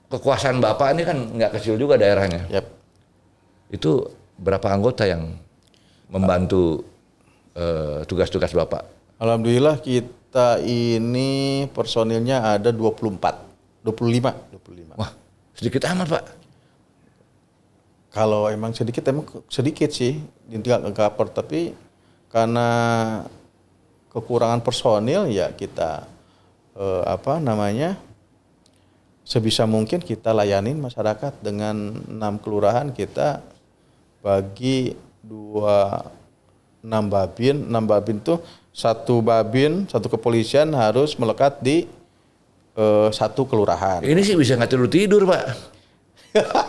Speaker 2: kekuasaan Bapak ini kan nggak kecil juga daerahnya.
Speaker 3: Yap.
Speaker 2: Itu berapa anggota yang membantu tugas-tugas Bapak?
Speaker 3: Alhamdulillah kita ini personilnya ada 25.
Speaker 2: Wah, sedikit amat Pak.
Speaker 3: Kalau emang sedikit sih di tingkat cover, tapi karena kekurangan personil ya kita sebisa mungkin kita layanin masyarakat dengan 6 kelurahan kita bagi 6 babin tuh satu kepolisian harus melekat di 1 kelurahan.
Speaker 2: Ini sih bisa nggak tidur Pak.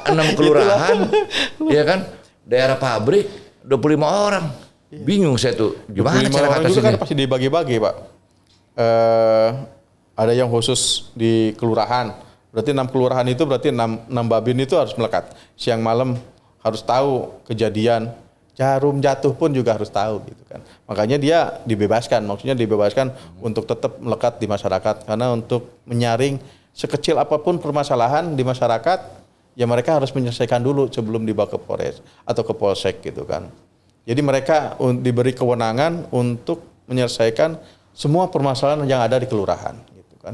Speaker 2: 6 kelurahan, ya kan? Daerah pabrik 25 orang. Bingung saya tuh. Gimana
Speaker 3: 25
Speaker 2: cara
Speaker 3: orang juga
Speaker 2: ngatasinnya?
Speaker 3: kan pasti dibagi-bagi Pak. Ada yang khusus di kelurahan. Berarti 6 kelurahan itu berarti 6 babin itu harus melekat. Siang malam harus tahu kejadian. Jarum jatuh pun juga harus tahu gitu kan. Makanya dia dibebaskan. Maksudnya dibebaskan untuk tetap melekat di masyarakat. Karena untuk menyaring sekecil apapun permasalahan di masyarakat, ya mereka harus menyelesaikan dulu sebelum dibawa ke Polres atau ke Polsek gitu kan. Jadi mereka diberi kewenangan untuk menyelesaikan semua permasalahan yang ada di kelurahan gitu kan.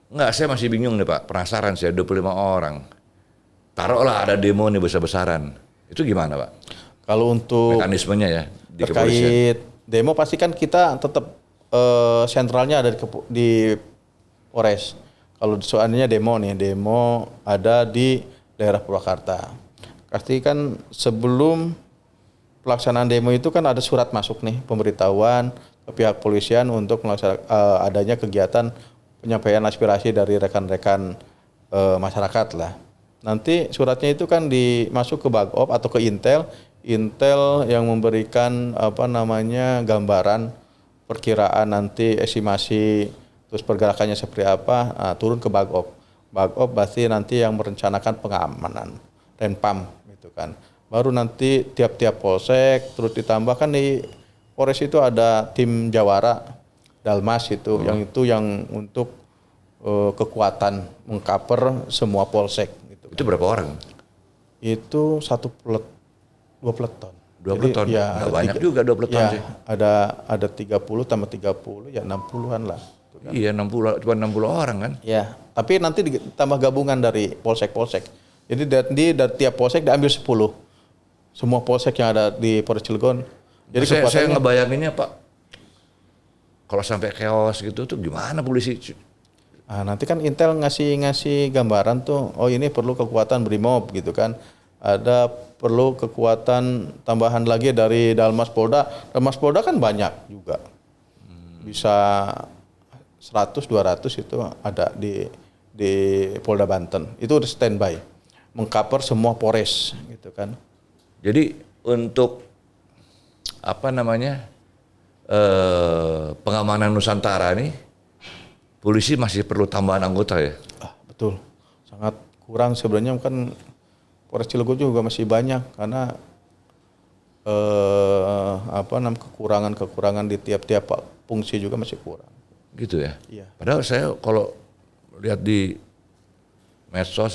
Speaker 2: Enggak, saya masih bingung nih Pak. Penasaran saya 25 orang. Taruhlah ada demo nih besar-besaran. Itu gimana Pak?
Speaker 3: Kalau untuk
Speaker 2: Mekanismenya ya di kepolisian.
Speaker 3: terkait demo pasti kan kita tetap sentralnya ada di Polres. Kalau soalnya demo ada di daerah Purwakarta. Pasti kan sebelum pelaksanaan demo itu kan ada surat masuk nih pemberitahuan ke pihak polisian untuk adanya kegiatan penyampaian aspirasi dari rekan-rekan masyarakat lah. Nanti suratnya itu kan dimasuk ke Bagop atau ke Intel yang memberikan gambaran perkiraan nanti estimasi terus pergerakannya seperti apa, turun ke Bagop. Bagop pasti nanti yang merencanakan pengamanan Renpam gitu kan. Baru nanti tiap-tiap polsek terus ditambahkan di Polres itu ada tim Jawara Dalmas itu yang untuk kekuatan mengcover semua polsek gitu.
Speaker 2: Itu berapa orang?
Speaker 3: Itu 2 peleton.
Speaker 2: 2 peleton?
Speaker 3: Ya,
Speaker 2: nggak banyak juga 2 peleton
Speaker 3: ya,
Speaker 2: sih.
Speaker 3: Ada 30 tambah 30 ya 60-an lah. Gitu kan.
Speaker 2: Iya 60, cuma 60 orang kan?
Speaker 3: Ya, tapi nanti ditambah gabungan dari polsek-polsek. Jadi dari tiap polsek diambil 10. Semua polsek yang ada di Polres Cilegon. Jadi
Speaker 2: saya ngebayanginnya Pak, kalau sampai chaos gitu tuh gimana polisi?
Speaker 3: Nanti kan Intel ngasih gambaran tuh, oh ini perlu kekuatan Brimob gitu kan. Ada perlu kekuatan tambahan lagi dari Dalmas Polda. Dalmas Polda kan banyak juga. Bisa 100-200 itu ada di Polda Banten. Itu udah standby. Mengcover semua Polres gitu kan.
Speaker 2: Jadi untuk pengamanan Nusantara nih, polisi masih perlu tambahan anggota ya?
Speaker 3: Betul, sangat kurang sebenarnya kan Polres Cilegon juga masih banyak karena kekurangan di tiap-tiap fungsi juga masih kurang.
Speaker 2: Gitu ya?
Speaker 3: Iya.
Speaker 2: Padahal saya kalau lihat di medsos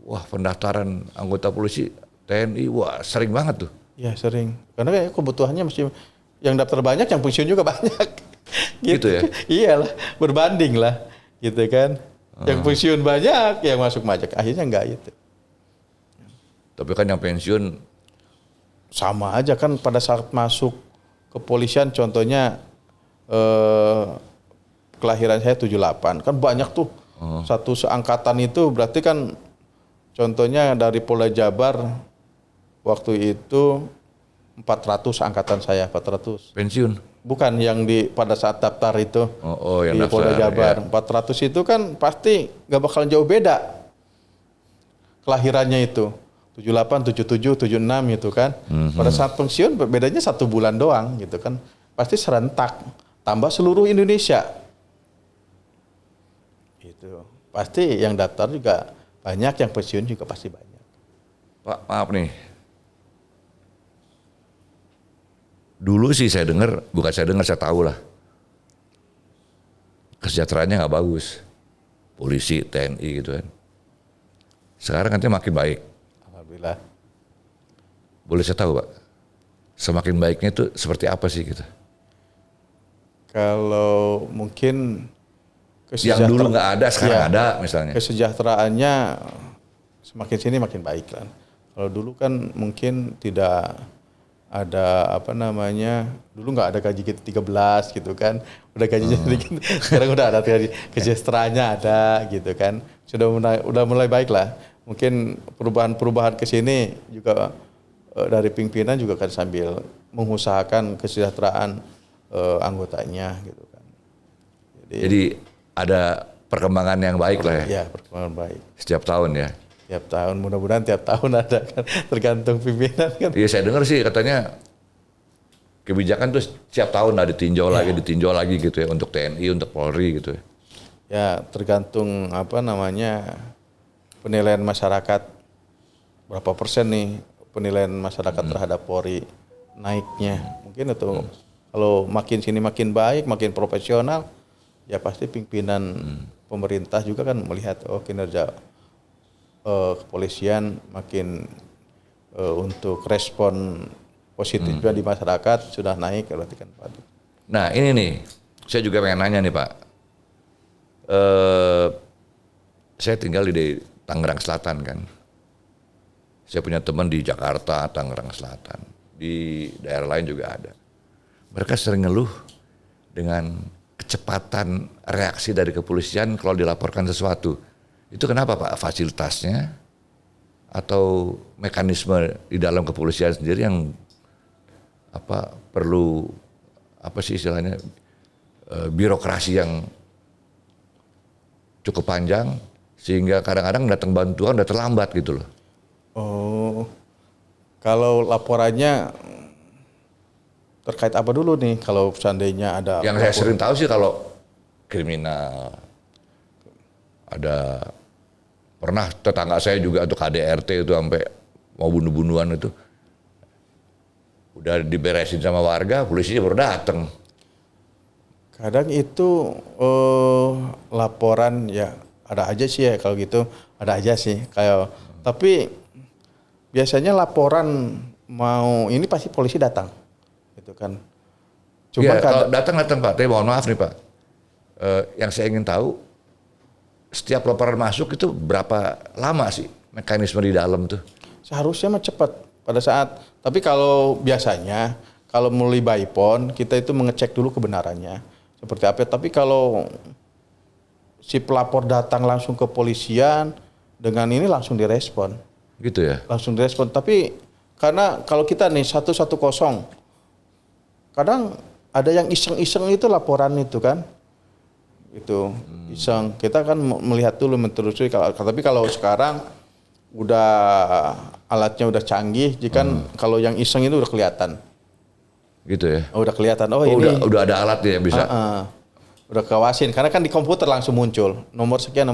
Speaker 2: wah pendaftaran anggota polisi TNI, wah sering banget tuh.
Speaker 3: Iya sering, karena kayak kebutuhannya masih yang daftar banyak, yang pensiun juga banyak.
Speaker 2: Gitu ya?
Speaker 3: Iyalah, berbanding lah, gitu kan. Yang pensiun banyak, yang masuk pajak, akhirnya enggak gitu.
Speaker 2: Tapi kan yang pensiun
Speaker 3: Sama aja kan pada saat masuk kepolisian contohnya kelahiran saya 78 kan banyak tuh. Satu seangkatan itu berarti kan contohnya dari Polda Jabar waktu itu 400 angkatan saya 400.
Speaker 2: pensiun.
Speaker 3: Bukan yang pada saat daftar itu
Speaker 2: Yang
Speaker 3: di Polda
Speaker 2: daftar,
Speaker 3: Jabar.
Speaker 2: ya.
Speaker 3: 400 itu kan pasti nggak bakalan jauh beda kelahirannya itu. 78, 77, 76 gitu kan. Pada saat pensiun bedanya 1 bulan doang gitu kan. Pasti serentak tambah seluruh Indonesia. Gitu. Pasti yang daftar juga banyak, yang pensiun juga pasti banyak.
Speaker 2: Pak, maaf nih. Dulu sih saya dengar, bukan saya dengar, saya tahu lah. Kesejahteraannya nggak bagus. Polisi, TNI gitu kan. Sekarang katanya makin baik.
Speaker 3: Alhamdulillah.
Speaker 2: Boleh saya tahu Pak? Semakin baiknya itu seperti apa sih gitu?
Speaker 3: Kalau mungkin
Speaker 2: Yang dulu nggak ada, sekarang ada misalnya.
Speaker 3: Kesejahteraannya semakin sini makin baik kan. Kalau dulu kan mungkin tidak ada dulu nggak ada gaji kita 13 gitu kan. Udah gajinya sedikit, sekarang udah ada gaji, kesejahteraannya ada gitu kan. Udah mulai baik lah. Mungkin perubahan ke sini juga dari pimpinan juga kan sambil mengusahakan kesejahteraan anggotanya gitu kan.
Speaker 2: Jadi ada perkembangan yang baik lah ya.
Speaker 3: Ya, perkembangan baik.
Speaker 2: Setiap tahun ya.
Speaker 3: Tiap tahun, mudah-mudahan tiap tahun ada kan, tergantung pimpinan kan.
Speaker 2: Iya saya dengar sih katanya kebijakan tuh setiap tahun lah ditinjau lagi gitu ya untuk TNI, untuk Polri gitu ya.
Speaker 3: Ya, tergantung penilaian masyarakat, berapa persen nih penilaian masyarakat terhadap Polri naiknya. Mungkin itu kalau makin sini makin baik, makin profesional, ya pasti pimpinan pemerintah juga kan melihat kinerja kepolisian makin untuk respon positif juga di masyarakat sudah naik berarti kan Pak.
Speaker 2: Nah ini nih, saya juga pengen nanya nih Pak. Saya tinggal di Tangerang Selatan kan. Saya punya teman di Jakarta, Tangerang Selatan. Di daerah lain juga ada. Mereka sering ngeluh dengan kecepatan reaksi dari kepolisian kalau dilaporkan sesuatu. Itu kenapa Pak? Fasilitasnya atau mekanisme di dalam kepolisian sendiri yang perlu istilahnya birokrasi yang cukup panjang sehingga kadang-kadang datang bantuan udah terlambat gitu loh.
Speaker 3: Oh, kalau laporannya terkait apa dulu nih? Kalau seandainya ada
Speaker 2: Yang saya sering tahu sih kalau kriminal, ada pernah tetangga saya juga untuk KDRT itu sampai mau bunuh-bunuhan itu udah diberesin sama warga, polisinya baru datang.
Speaker 3: kadang itu laporan ya ada aja sih ya kalau gitu, ada aja sih kayak, tapi biasanya laporan mau ini pasti polisi datang gitu kan. Cuma
Speaker 2: Ya, kalau datang Pak, tapi mohon maaf nih Pak, yang saya ingin tahu setiap laporan masuk itu berapa lama sih mekanisme di dalam tuh?
Speaker 3: seharusnya mah cepat pada saat, tapi kalau biasanya kalau melalui by phone kita itu mengecek dulu kebenarannya seperti apa. Tapi kalau si pelapor datang langsung ke polisian dengan ini langsung direspon.
Speaker 2: Gitu ya?
Speaker 3: Langsung direspon. Tapi karena kalau kita nih 110, kadang ada yang iseng-iseng itu laporan itu kan. Itu iseng. Kita kan melihat dulu menelusuri. Tapi kalau sekarang udah alatnya udah canggih, jika kalau yang iseng itu udah kelihatan.
Speaker 2: Gitu ya?
Speaker 3: Udah kelihatan. Oh ini
Speaker 2: udah ada alat ya bisa.
Speaker 3: Udah kawasin karena kan di komputer langsung muncul nomor sekian.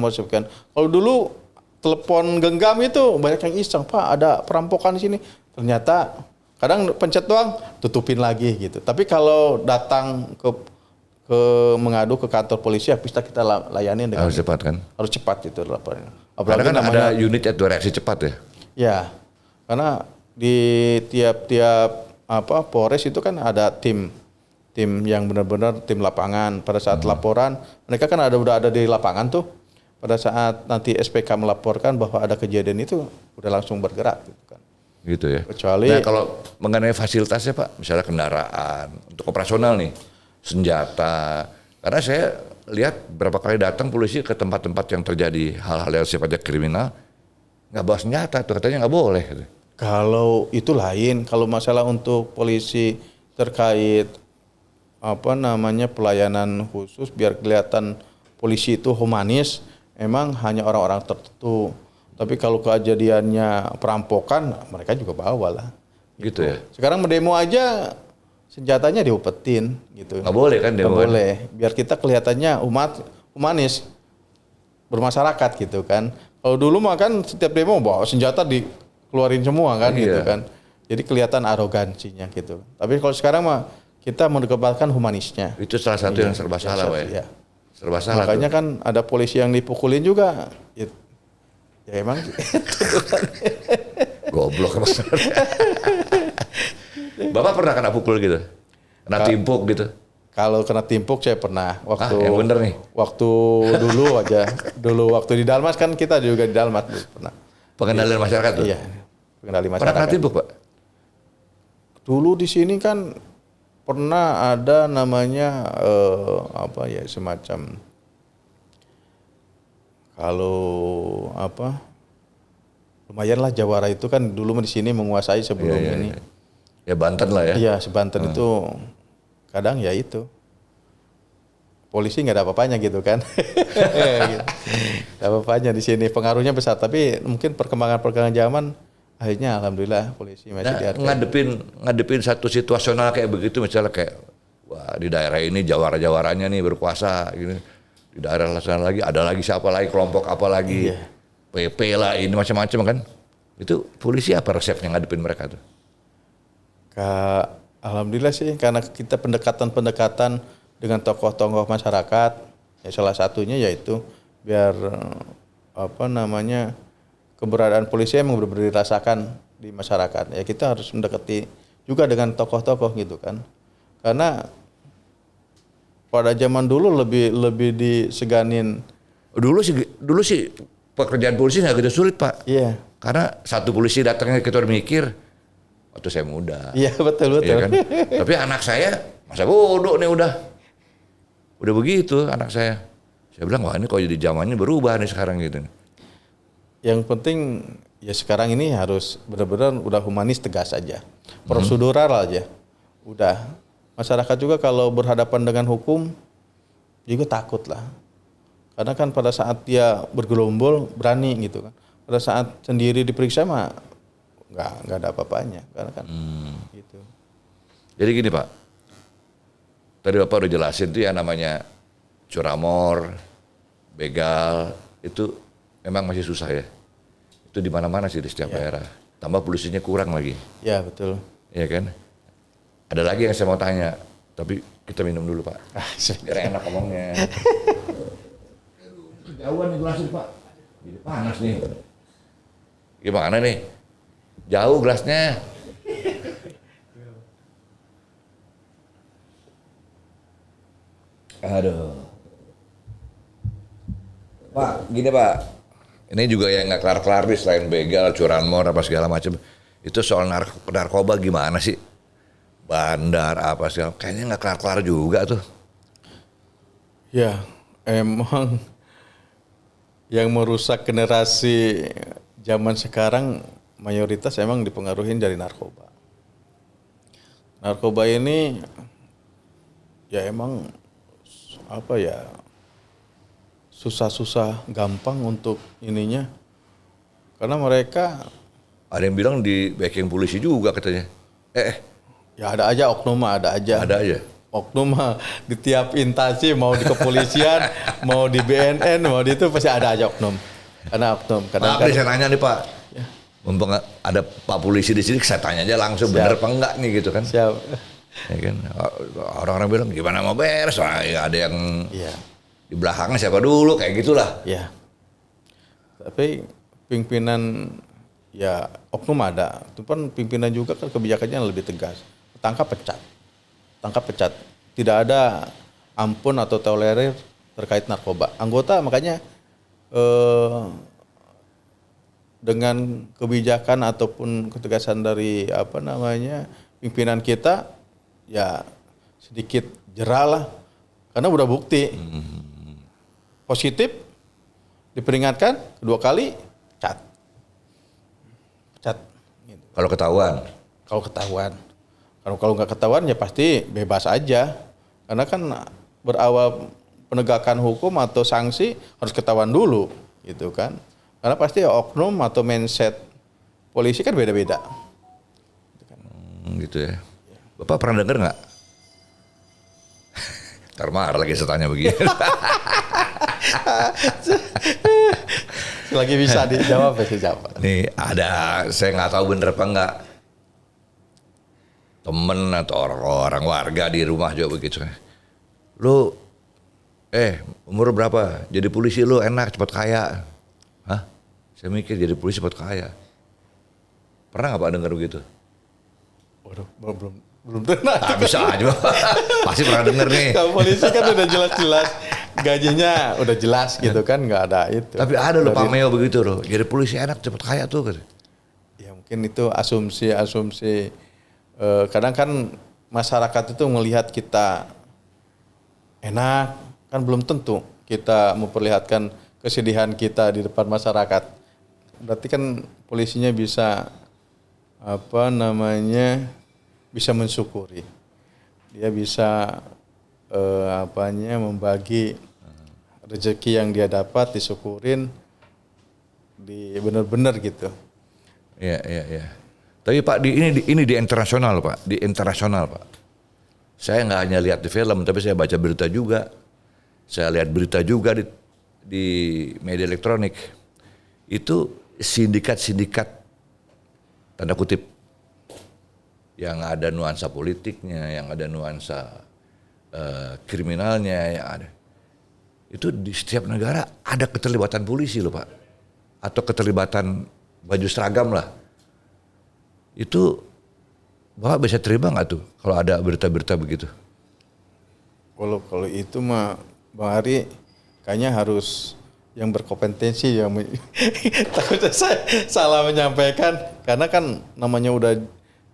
Speaker 3: Kalau dulu telepon genggam itu banyak yang iseng, Pak ada perampokan di sini. Ternyata kadang pencet doang tutupin lagi gitu. Tapi kalau datang ke mengadu ke kantor polisi ya bisa kita layani dengan
Speaker 2: Harus cepat kan?
Speaker 3: harus cepat itu laporannya.
Speaker 2: Karena kan ada unit itu reaksi cepat ya?
Speaker 3: Ya, karena di tiap-tiap Polres itu kan ada tim yang benar-benar tim lapangan. Pada saat laporan mereka kan udah ada di lapangan tuh. pada saat nanti SPK melaporkan bahwa ada kejadian itu udah langsung bergerak gitu kan.
Speaker 2: Gitu ya.
Speaker 3: Kecuali
Speaker 2: Nah kalau mengenai fasilitasnya Pak, misalnya kendaraan untuk operasional nih, senjata. Karena saya lihat berapa kali datang polisi ke tempat-tempat yang terjadi hal-hal yang sifatnya kriminal, nggak bawa senjata tuh katanya nggak boleh.
Speaker 3: kalau itu lain, kalau masalah untuk polisi terkait pelayanan khusus biar kelihatan polisi itu humanis, emang hanya orang-orang tertentu. Tapi kalau kejadiannya perampokan, mereka juga bawa lah.
Speaker 2: Gitu ya.
Speaker 3: Sekarang mendemo aja senjatanya diupetin gitu.
Speaker 2: Nggak boleh kan demo?
Speaker 3: Nggak boleh. Biar kita kelihatannya humanis, bermasyarakat gitu kan. Kalau dulu mah kan setiap demo bawa senjata dikeluarin semua kan gitu kan. Jadi kelihatan arogansinya gitu. Tapi kalau sekarang mah kita mengedepankan humanisnya.
Speaker 2: Itu salah satu yang serba salah Pak ya. Serba salah.
Speaker 3: Makanya kan ada polisi yang dipukulin juga. Ya emang
Speaker 2: goblok emang. Bapak pernah kena pukul gitu? Kena timpuk gitu?
Speaker 3: kalau kena timpuk saya pernah waktu
Speaker 2: yang bener nih.
Speaker 3: Waktu dulu aja. Dulu waktu di Dalmas kan kita juga di Dalmas pernah.
Speaker 2: Pengendalian masyarakat tuh?
Speaker 3: Iya. Pengendali
Speaker 2: Pernah
Speaker 3: masyarakat.
Speaker 2: kena timpuk Pak?
Speaker 3: Dulu di sini kan pernah ada namanya semacam kalau lumayan lah Jawara itu kan dulu di sini menguasai sebelum ini.
Speaker 2: Ya Banten lah ya.
Speaker 3: Iya, sebanten itu kadang ya itu. Polisi nggak ada apa-apanya gitu kan. Gitu. Nggak apa-apanya di sini pengaruhnya besar tapi mungkin perkembangan zaman akhirnya alhamdulillah polisi masih dihargai.
Speaker 2: Ngadepin satu situasional kayak begitu misalnya kayak wah di daerah ini jawara-jawaranya nih berkuasa gitu. Di daerah sana lagi ada lagi siapa lagi kelompok apa lagi. PP lah ini macam-macam kan. Itu polisi apa resepnya ngadepin mereka tuh?
Speaker 3: Alhamdulillah sih karena kita pendekatan dengan tokoh-tokoh masyarakat ya salah satunya yaitu biar keberadaan polisi emang benar-benar dirasakan di masyarakat. Ya kita harus mendekati juga dengan tokoh-tokoh gitu kan. Karena pada zaman dulu lebih diseganin.
Speaker 2: Dulu sih pekerjaan polisi nggak gitu sulit Pak.
Speaker 3: Iya.
Speaker 2: Karena satu polisi datangnya kita udah mikir, waktu saya muda.
Speaker 3: Iya betul.
Speaker 2: Iya kan? Tapi anak saya masa bodoh nih udah begitu anak saya. Saya bilang wah ini kok jadi zamannya berubah nih sekarang gitu.
Speaker 3: Yang penting ya sekarang ini harus benar-benar udah humanis tegas aja, prosedural aja, udah. Masyarakat juga kalau berhadapan dengan hukum juga takut lah. Karena kan pada saat dia bergerombol berani gitu kan. Pada saat sendiri diperiksa mah nggak ada apa-apanya karena kan gitu.
Speaker 2: Jadi gini Pak, tadi Bapak udah jelasin tuh ya namanya curamor, begal itu memang masih susah ya. Itu di mana-mana sih di setiap daerah. Tambah polisinya kurang lagi.
Speaker 3: Ya betul.
Speaker 2: Iya kan? Ada lagi yang saya mau tanya, tapi kita minum dulu Pak. Biar enak ngomongnya. Jauhan nih gelasnya Pak. Jadi panas nih. Gimana nih? Jauh gelasnya. Aduh. Pak, gini Pak. Ini juga yang nggak kelar-kelar nih selain begal, curanmor apa segala macam. Itu soal narkoba gimana sih? Bandar apa segala. Kayaknya nggak kelar-kelar juga tuh.
Speaker 3: Ya, emang yang merusak generasi zaman sekarang mayoritas emang dipengaruhi dari narkoba. Narkoba ini ya emang susah-susah gampang untuk ininya. Karena mereka
Speaker 2: ada yang bilang di backing polisi juga katanya.
Speaker 3: ya ada aja oknum ada aja.
Speaker 2: Ada aja.
Speaker 3: Oknum di tiap instansi mau di kepolisian, mau di BNN, mau di itu pasti ada aja oknum. Karena oknum.
Speaker 2: Maaf nih saya nanya nih Pak. Ya. Mumpung ada Pak polisi di sini, saya tanya aja langsung bener apa enggak nih gitu kan.
Speaker 3: Siap.
Speaker 2: Ya kan? Orang-orang bilang gimana mau beres? Wah, ya ada yang di belakangnya siapa dulu kayak gitulah.
Speaker 3: Ya. Tapi pimpinan ya oknum ada. Itu pun pimpinan juga kan kebijakannya lebih tegas. Tangkap pecat. Tidak ada ampun atau tolerir terkait narkoba. Anggota makanya dengan kebijakan ataupun ketegasan dari pimpinan kita, ya sedikit jerah lah, karena udah bukti positif, diperingatkan 2 kali, pecat. Gitu.
Speaker 2: Kalau ketahuan.
Speaker 3: Kalau nggak ketahuan ya pasti bebas aja, karena kan berawal penegakan hukum atau sanksi harus ketahuan dulu, gitu kan? Karena pasti oknum atau mindset polisi kan beda-beda.
Speaker 2: Gitu ya. Bapak pernah dengar nggak? Ntar marah lagi saya tanya begini.
Speaker 3: Lagi bisa dijawab ya jawab.
Speaker 2: Nih ada, saya nggak tahu bener apa enggak. Temen atau orang warga di rumah juga begitu. Lu, umur berapa? Jadi polisi lu enak, cepat kaya. Hah? Saya mikir jadi polisi cepat kaya. Pernah nggak Pak dengar begitu?
Speaker 3: Waduh, belum pernah.
Speaker 2: Bisa aja. Pasti pernah denger nih.
Speaker 3: Kalau polisi kan udah jelas-jelas gajinya udah jelas gitu kan, nggak ada itu.
Speaker 2: Tapi ada loh pameo begitu loh. Jadi polisi enak cepet kaya tuh.
Speaker 3: Ya mungkin itu asumsi. Kadang kan masyarakat itu melihat kita enak, kan belum tentu kita memperlihatkan kesedihan kita di depan masyarakat. Berarti kan polisinya bisa bisa mensyukuri, dia bisa membagi rezeki yang dia dapat, disyukurin, benar-benar gitu.
Speaker 2: Iya. Tapi Pak ini di internasional Pak, Pak. Saya nggak hanya lihat di film, tapi saya baca berita juga, saya lihat berita juga di media elektronik. Itu sindikat tanda kutip yang ada nuansa politiknya, yang ada nuansa kriminalnya, yang ada. Itu di setiap negara ada keterlibatan polisi loh Pak. Atau keterlibatan baju seragam lah. Itu Bapak bisa terima nggak tuh kalau ada berita-berita begitu?
Speaker 3: Kalau itu mah Bang Ari kayaknya harus yang berkompetensi yang takutnya saya salah menyampaikan, karena kan namanya udah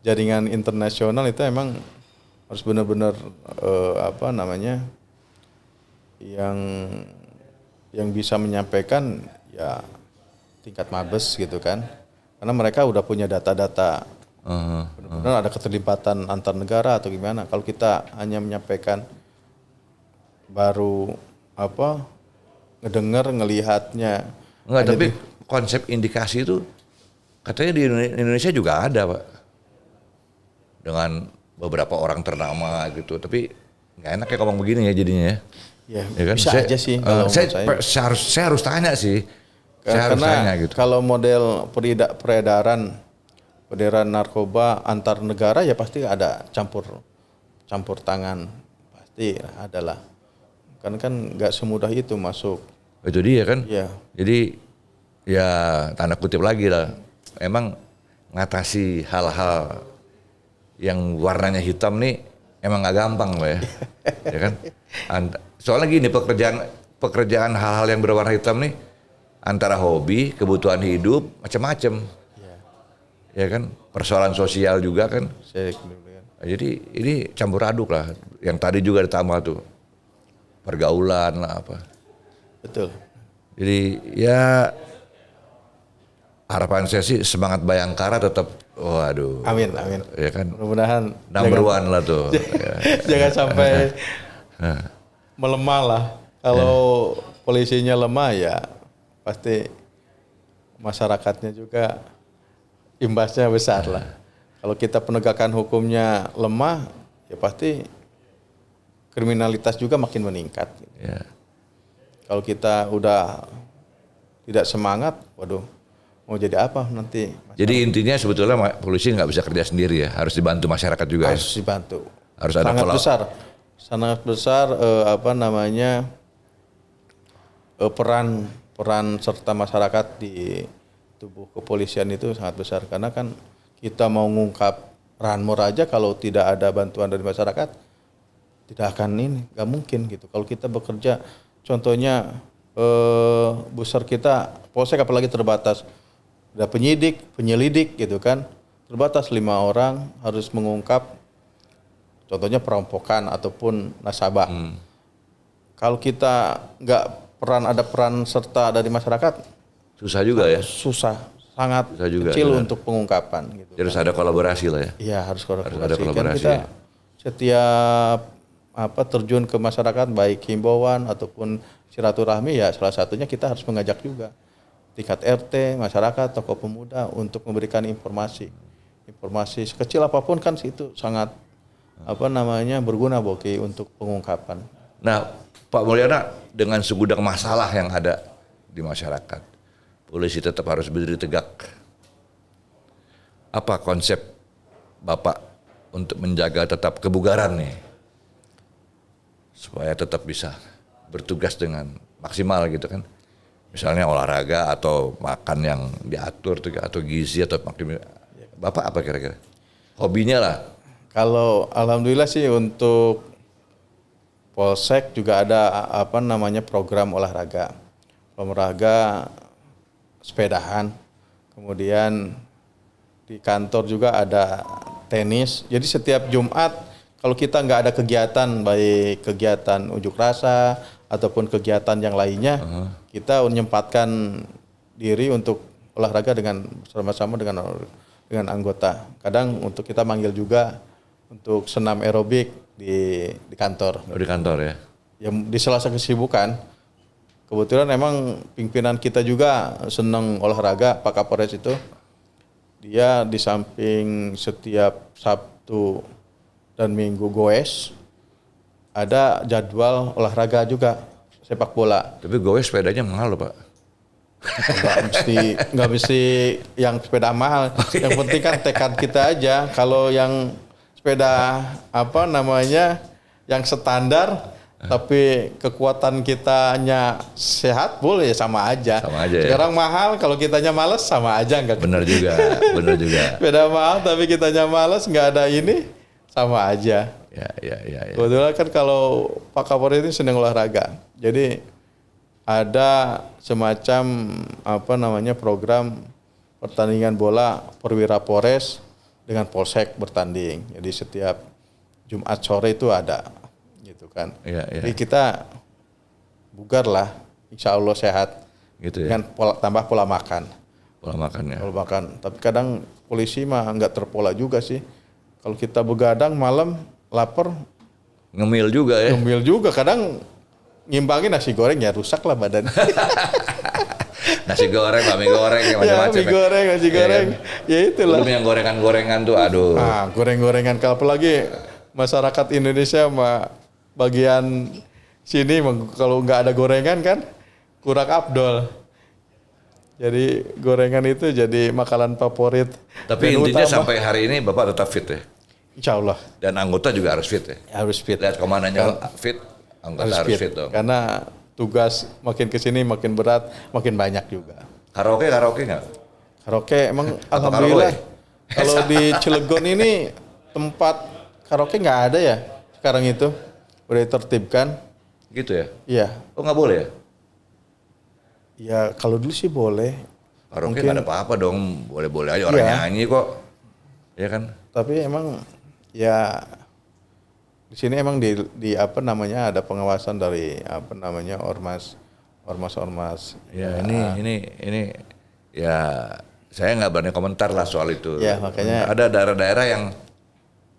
Speaker 3: jaringan internasional, itu emang harus benar-benar yang bisa menyampaikan ya tingkat mabes gitu kan, karena mereka udah punya data-data benar-benar ada keterlibatan antar negara atau gimana. Kalau kita hanya menyampaikan baru ngedengar ngelihatnya.
Speaker 2: Enggak, tapi konsep indikasi itu katanya di Indonesia juga ada Pak, dengan beberapa orang ternama gitu, tapi nggak enak ya ngomong begini ya jadinya ya.
Speaker 3: Ya kan? Bisa aja sih.
Speaker 2: Saya harus tanya sih. Saya harus tanya gitu.
Speaker 3: Kalau model peredaran narkoba antar negara ya pasti ada campur tangan, pasti adalah. Karena kan nggak semudah itu masuk.
Speaker 2: Itu dia kan.
Speaker 3: Iya.
Speaker 2: Jadi ya tanda kutip lagi lah. Emang ngatasi hal-hal yang warnanya hitam nih emang nggak gampang Pak ya. Ya kan. Soalnya gini, pekerjaan hal-hal yang berwarna hitam nih antara hobi, kebutuhan hidup, macam-macam. Ya kan, persoalan sosial juga kan. Jadi ini campur aduk lah. Yang tadi juga ditambah tuh pergaulan lah apa.
Speaker 3: Betul.
Speaker 2: Jadi ya harapan saya sih semangat Bayangkara tetap, waduh.
Speaker 3: Amin.
Speaker 2: Ya kan.
Speaker 3: Mudah-mudahan
Speaker 2: number one lah tuh.
Speaker 3: Jangan sampai melemah lah. Kalau polisinya lemah ya pasti masyarakatnya juga imbasnya besar lah. Kalau kita penegakan hukumnya lemah, ya pasti kriminalitas juga makin meningkat.
Speaker 2: Ya.
Speaker 3: Kalau kita udah tidak semangat, waduh, mau jadi apa nanti?
Speaker 2: Jadi intinya sebetulnya polisi nggak bisa kerja sendiri ya, harus dibantu masyarakat juga.
Speaker 3: Harus dibantu.
Speaker 2: Harus ada
Speaker 3: sangat besar peran serta masyarakat di tubuh kepolisian itu sangat besar, karena kan kita mau ngungkap ranmor aja kalau tidak ada bantuan dari masyarakat tidak akan nggak mungkin gitu. Kalau kita bekerja, contohnya booster kita polsek apalagi terbatas. Ada penyidik, penyelidik gitu kan. Terbatas 5 orang harus mengungkap contohnya perampokan ataupun nasabah. Kalau kita nggak ada peran serta dari masyarakat,
Speaker 2: Susah juga ya.
Speaker 3: susah, sangat
Speaker 2: Susah juga,
Speaker 3: kecil
Speaker 2: benar.
Speaker 3: untuk pengungkapan. Gitu.
Speaker 2: Harus ada kolaborasi lah ya.
Speaker 3: Iya harus kolaborasi.
Speaker 2: Harus ada kolaborasi,
Speaker 3: Kan kita
Speaker 2: ya.
Speaker 3: setiap terjun ke masyarakat baik himbauan ataupun silaturahmi ya salah satunya kita harus mengajak juga tingkat RT, masyarakat, tokoh pemuda untuk memberikan informasi sekecil apapun kan itu sangat berguna Boki untuk pengungkapan.
Speaker 2: Nah, Pak Mulyana, dengan segudang masalah yang ada di masyarakat, polisi tetap harus berdiri tegak. Apa konsep Bapak untuk menjaga tetap kebugaran nih, supaya tetap bisa bertugas dengan maksimal gitu kan? Misalnya olahraga atau makan yang diatur atau gizi atau Bapak apa kira-kira? Hobinya lah.
Speaker 3: Kalau alhamdulillah sih untuk Polsek juga ada program olahraga sepedahan, kemudian di kantor juga ada tenis. Jadi setiap Jumat kalau kita nggak ada kegiatan baik kegiatan unjuk rasa ataupun kegiatan yang lainnya, kita menyempatkan diri untuk olahraga dengan bersama-sama dengan anggota. Kadang untuk kita manggil juga untuk senam aerobik di kantor.
Speaker 2: Oh, di kantor ya.
Speaker 3: Yang di sela-sela kesibukan, kebetulan emang pimpinan kita juga senang olahraga, Pak Kapolres itu. Dia di samping setiap Sabtu dan Minggu goes, ada jadwal olahraga juga, sepak bola.
Speaker 2: Tapi goes sepedanya mahal loh Pak.
Speaker 3: Nggak mesti yang sepeda mahal. Yang penting kan tekad kita aja. Kalau yang sepeda yang standar tapi kekuatan kitanya sehat boleh sama aja.
Speaker 2: Sama aja ya.
Speaker 3: Sekarang mahal kalau kitanya malas sama aja enggak.
Speaker 2: Bener juga.
Speaker 3: Sepeda mahal tapi kitanya malas nggak ada ini sama aja.
Speaker 2: Ya.
Speaker 3: Kebetulan kan kalau Pak Kapolres ini senang olahraga. Jadi ada semacam program pertandingan bola perwira Polres dengan Polsek bertanding. Jadi setiap Jumat sore itu ada gitu kan.
Speaker 2: Iya.
Speaker 3: Jadi kita bugar lah, insya Allah sehat.
Speaker 2: Gitu ya.
Speaker 3: Dengan tambah pola makan.
Speaker 2: Pola makan ya.
Speaker 3: Pola makan. Tapi kadang polisi mah nggak terpola juga sih. Kalau kita begadang malam lapar,
Speaker 2: Ngemil juga ya.
Speaker 3: ngemil juga. Kadang ngimbangin nasi goreng ya rusak lah badan.
Speaker 2: Nasi goreng, mie goreng, ya macam-macam.
Speaker 3: Nasi goreng.
Speaker 2: Ya, kan?
Speaker 3: Ya itulah.
Speaker 2: Belum yang gorengan-gorengan tuh, aduh.
Speaker 3: Goreng-gorengan. Kalau apalagi masyarakat Indonesia bagian sini kalau nggak ada gorengan kan kurang afdol. Jadi gorengan itu jadi makanan favorit.
Speaker 2: Tapi
Speaker 3: Dan
Speaker 2: intinya
Speaker 3: utama,
Speaker 2: sampai hari ini Bapak tetap fit ya.
Speaker 3: insya Allah
Speaker 2: Dan anggota juga harus fit ya.
Speaker 3: harus fit.
Speaker 2: Lihat komandannya fit, anggota harus fit dong.
Speaker 3: Karena tugas makin kesini makin berat, makin banyak juga.
Speaker 2: Karaoke nggak?
Speaker 3: Karaoke emang
Speaker 2: Atau
Speaker 3: alhamdulillah
Speaker 2: karaoke?
Speaker 3: kalau di Cilegon ini tempat karaoke nggak ada ya sekarang itu udah ditertibkan.
Speaker 2: Gitu ya?
Speaker 3: Iya.
Speaker 2: Oh nggak boleh ya?
Speaker 3: Ya kalau dulu sih boleh.
Speaker 2: Karaoke nggak ada apa-apa dong, boleh-boleh aja orang
Speaker 3: Iya.
Speaker 2: nyanyi kok. Ya kan?
Speaker 3: Tapi emang ya di sini emang di ada pengawasan dari ormas.
Speaker 2: Ya ini ya saya nggak berani komentar lah soal itu.
Speaker 3: Ya, makanya-
Speaker 2: ada daerah-daerah yang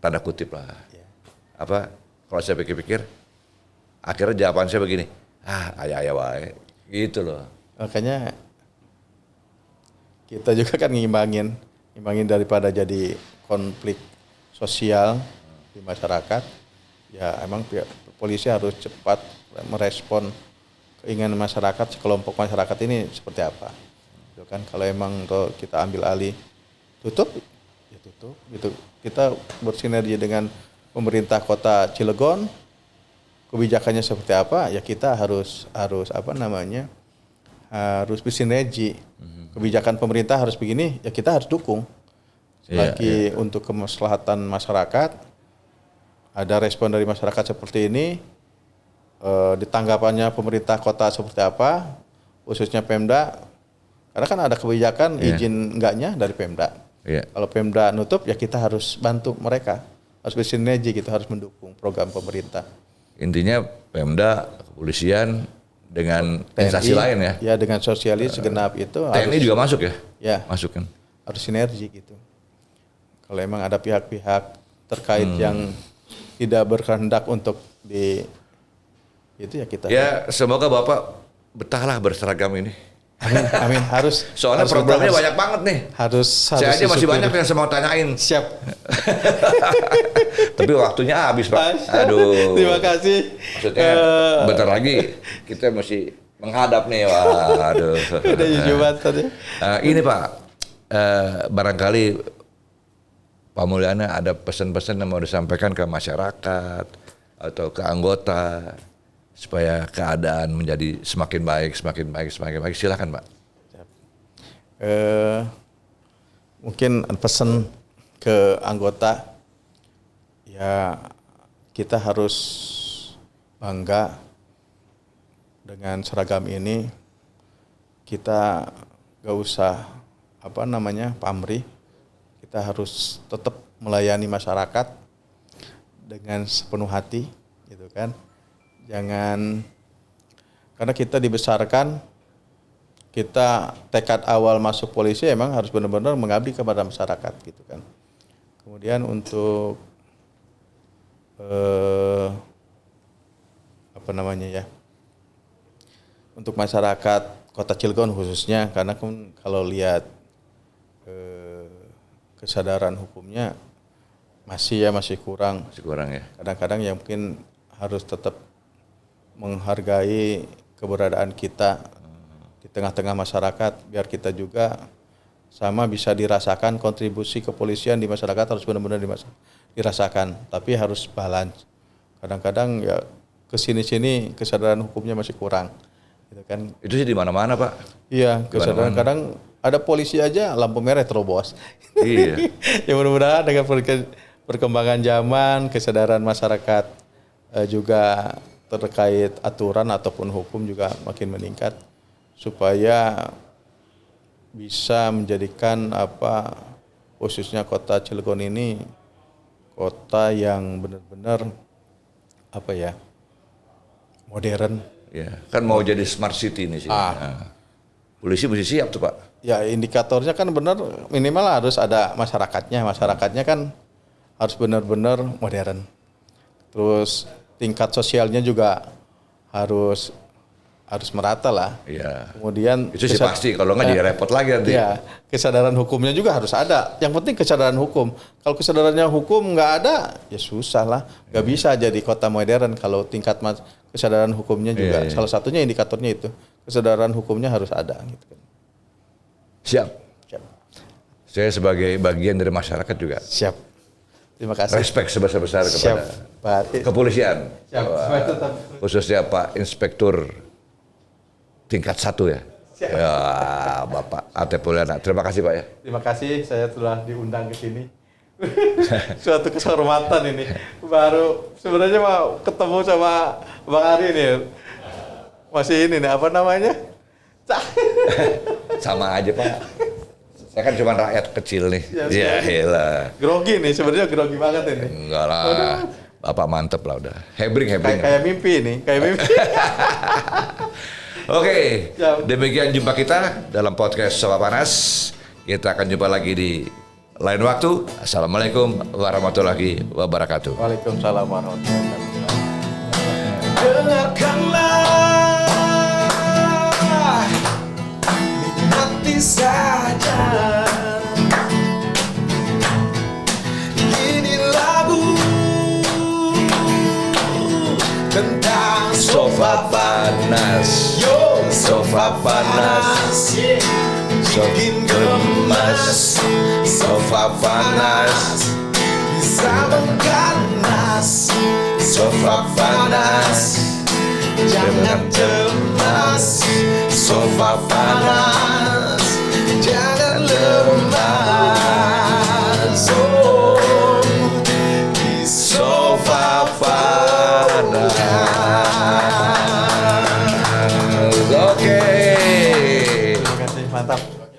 Speaker 2: tanda kutip lah.
Speaker 3: Ya.
Speaker 2: Kalau saya pikir-pikir, akhirnya jawaban saya begini, ayah wae, gitu loh.
Speaker 3: Makanya kita juga kan ngimbangin daripada jadi konflik sosial di masyarakat. Ya emang pihak polisi harus cepat merespon keinginan masyarakat, sekelompok masyarakat ini seperti apa. Gitu kan kalau emang kita ambil alih tutup ya tutup gitu. Kita bersinergi dengan pemerintah Kota Cilegon, kebijakannya seperti apa ya kita harus harus bersinergi. Kebijakan pemerintah harus begini ya kita harus dukung. Lagi untuk kemaslahatan masyarakat, ada respon dari masyarakat seperti ini, di tanggapannya pemerintah kota seperti apa, khususnya Pemda, karena kan ada kebijakan izin enggaknya dari Pemda. Kalau Pemda nutup ya kita harus bantu mereka, harus bersinergi, kita harus mendukung program pemerintah.
Speaker 2: Intinya Pemda, kepolisian dengan instansi lain ya.
Speaker 3: Ya dengan sosialis segenap itu.
Speaker 2: TNI juga masuk ya?
Speaker 3: Ya.
Speaker 2: Masuk kan?
Speaker 3: Harus sinergi gitu. Kalau emang ada pihak-pihak terkait yang tidak berkehendak untuk itu ya kita.
Speaker 2: Ya semoga Bapak betahlah berseragam ini.
Speaker 3: Amin, amin. Harus.
Speaker 2: Soalnya programnya banyak banget nih.
Speaker 3: Harus.
Speaker 2: Saya aja masih banyak yang saya mau tanyain.
Speaker 3: Siap.
Speaker 2: Tapi waktunya habis Pak. Aduh.
Speaker 3: Terima kasih.
Speaker 2: Maksudnya bentar lagi kita mesti menghadap nih. Waduh.
Speaker 3: Udah Jumat tadi.
Speaker 2: Ini Pak, barangkali Pak Mulyana ada pesan-pesan yang mau disampaikan ke masyarakat atau ke anggota supaya keadaan menjadi semakin baik. Silakan Pak.
Speaker 3: Mungkin pesan ke anggota, ya kita harus bangga dengan seragam ini. Kita gak usah pamrih. Kita harus tetap melayani masyarakat dengan sepenuh hati, gitu kan. Jangan, karena kita dibesarkan, kita tekad awal masuk polisi emang harus benar-benar mengabdi kepada masyarakat, gitu kan. Kemudian untuk untuk masyarakat Kota Cilegon khususnya, karena kan kalau lihat kesadaran hukumnya masih kurang.
Speaker 2: Masih kurang ya.
Speaker 3: Kadang-kadang yang mungkin harus tetap menghargai keberadaan kita di tengah-tengah masyarakat, biar kita juga sama bisa dirasakan kontribusi kepolisian di masyarakat, harus benar-benar dirasakan, tapi harus balance. Kadang-kadang ya kesini-sini kesadaran hukumnya masih kurang, gitu kan.
Speaker 2: Itu sih di mana-mana Pak.
Speaker 3: Iya, kesadaran kadang ada polisi aja lampu merah terobos.
Speaker 2: Iya.
Speaker 3: Ya mudah-mudahan dengan perkembangan zaman, kesadaran masyarakat juga terkait aturan ataupun hukum juga makin meningkat, supaya bisa menjadikan khususnya Kota Cilegon ini kota yang benar-benar modern.
Speaker 2: Ya, kan mau jadi smart city nih sih. Polisi mesti siap tuh Pak.
Speaker 3: Ya indikatornya kan benar, minimal harus ada masyarakatnya. Masyarakatnya kan harus benar-benar modern. Terus tingkat sosialnya juga harus merata lah.
Speaker 2: Iya.
Speaker 3: Kemudian
Speaker 2: itu sih pasti, kalau nggak jadi repot lagi nanti.
Speaker 3: Ya, kesadaran hukumnya juga harus ada. Yang penting kesadaran hukum. Kalau kesadarannya hukum nggak ada, ya susah lah. Nggak bisa jadi kota modern kalau tingkat kesadaran hukumnya juga. Salah satunya indikatornya itu, kesadaran hukumnya harus ada. Gitu kan.
Speaker 2: Siap. Saya sebagai bagian dari masyarakat juga.
Speaker 3: Siap. Terima kasih.
Speaker 2: Respect sebesar-besar kepada kepolisian.
Speaker 3: Siap.
Speaker 2: Khususnya Pak Inspektur tingkat 1 ya.
Speaker 3: Siap.
Speaker 2: Ya, Bapak Atep Mulyana. Terima kasih Pak ya.
Speaker 3: Terima kasih, saya telah diundang ke sini. Suatu kehormatan ini. Baru sebenarnya mau ketemu sama Bang Ari nih. Masih ini nih, apa namanya?
Speaker 2: Sama aja Pak. Saya kan cuma rakyat kecil nih. Ya iyalah.
Speaker 3: Grogi nih, sebenarnya grogi banget ini.
Speaker 2: Enggak lah. Bapak mantep lah udah. Hebring.
Speaker 3: Kayak mimpi nih, kayak mimpi.
Speaker 2: Oke, demikian jumpa kita dalam podcast Sofa Panas. Kita akan jumpa lagi di lain waktu. Assalamualaikum warahmatullahi wabarakatuh.
Speaker 3: Waalaikumsalam warahmatullahi wabarakatuh.
Speaker 1: Dengarkanlah, nikmati saja. Ini lagu tentang
Speaker 2: Sofa Panas. Sofa panas, bikin gemas. Sofa panas,
Speaker 1: bisa mengganas. Sofa panas, jangan cemas. Sofa panas.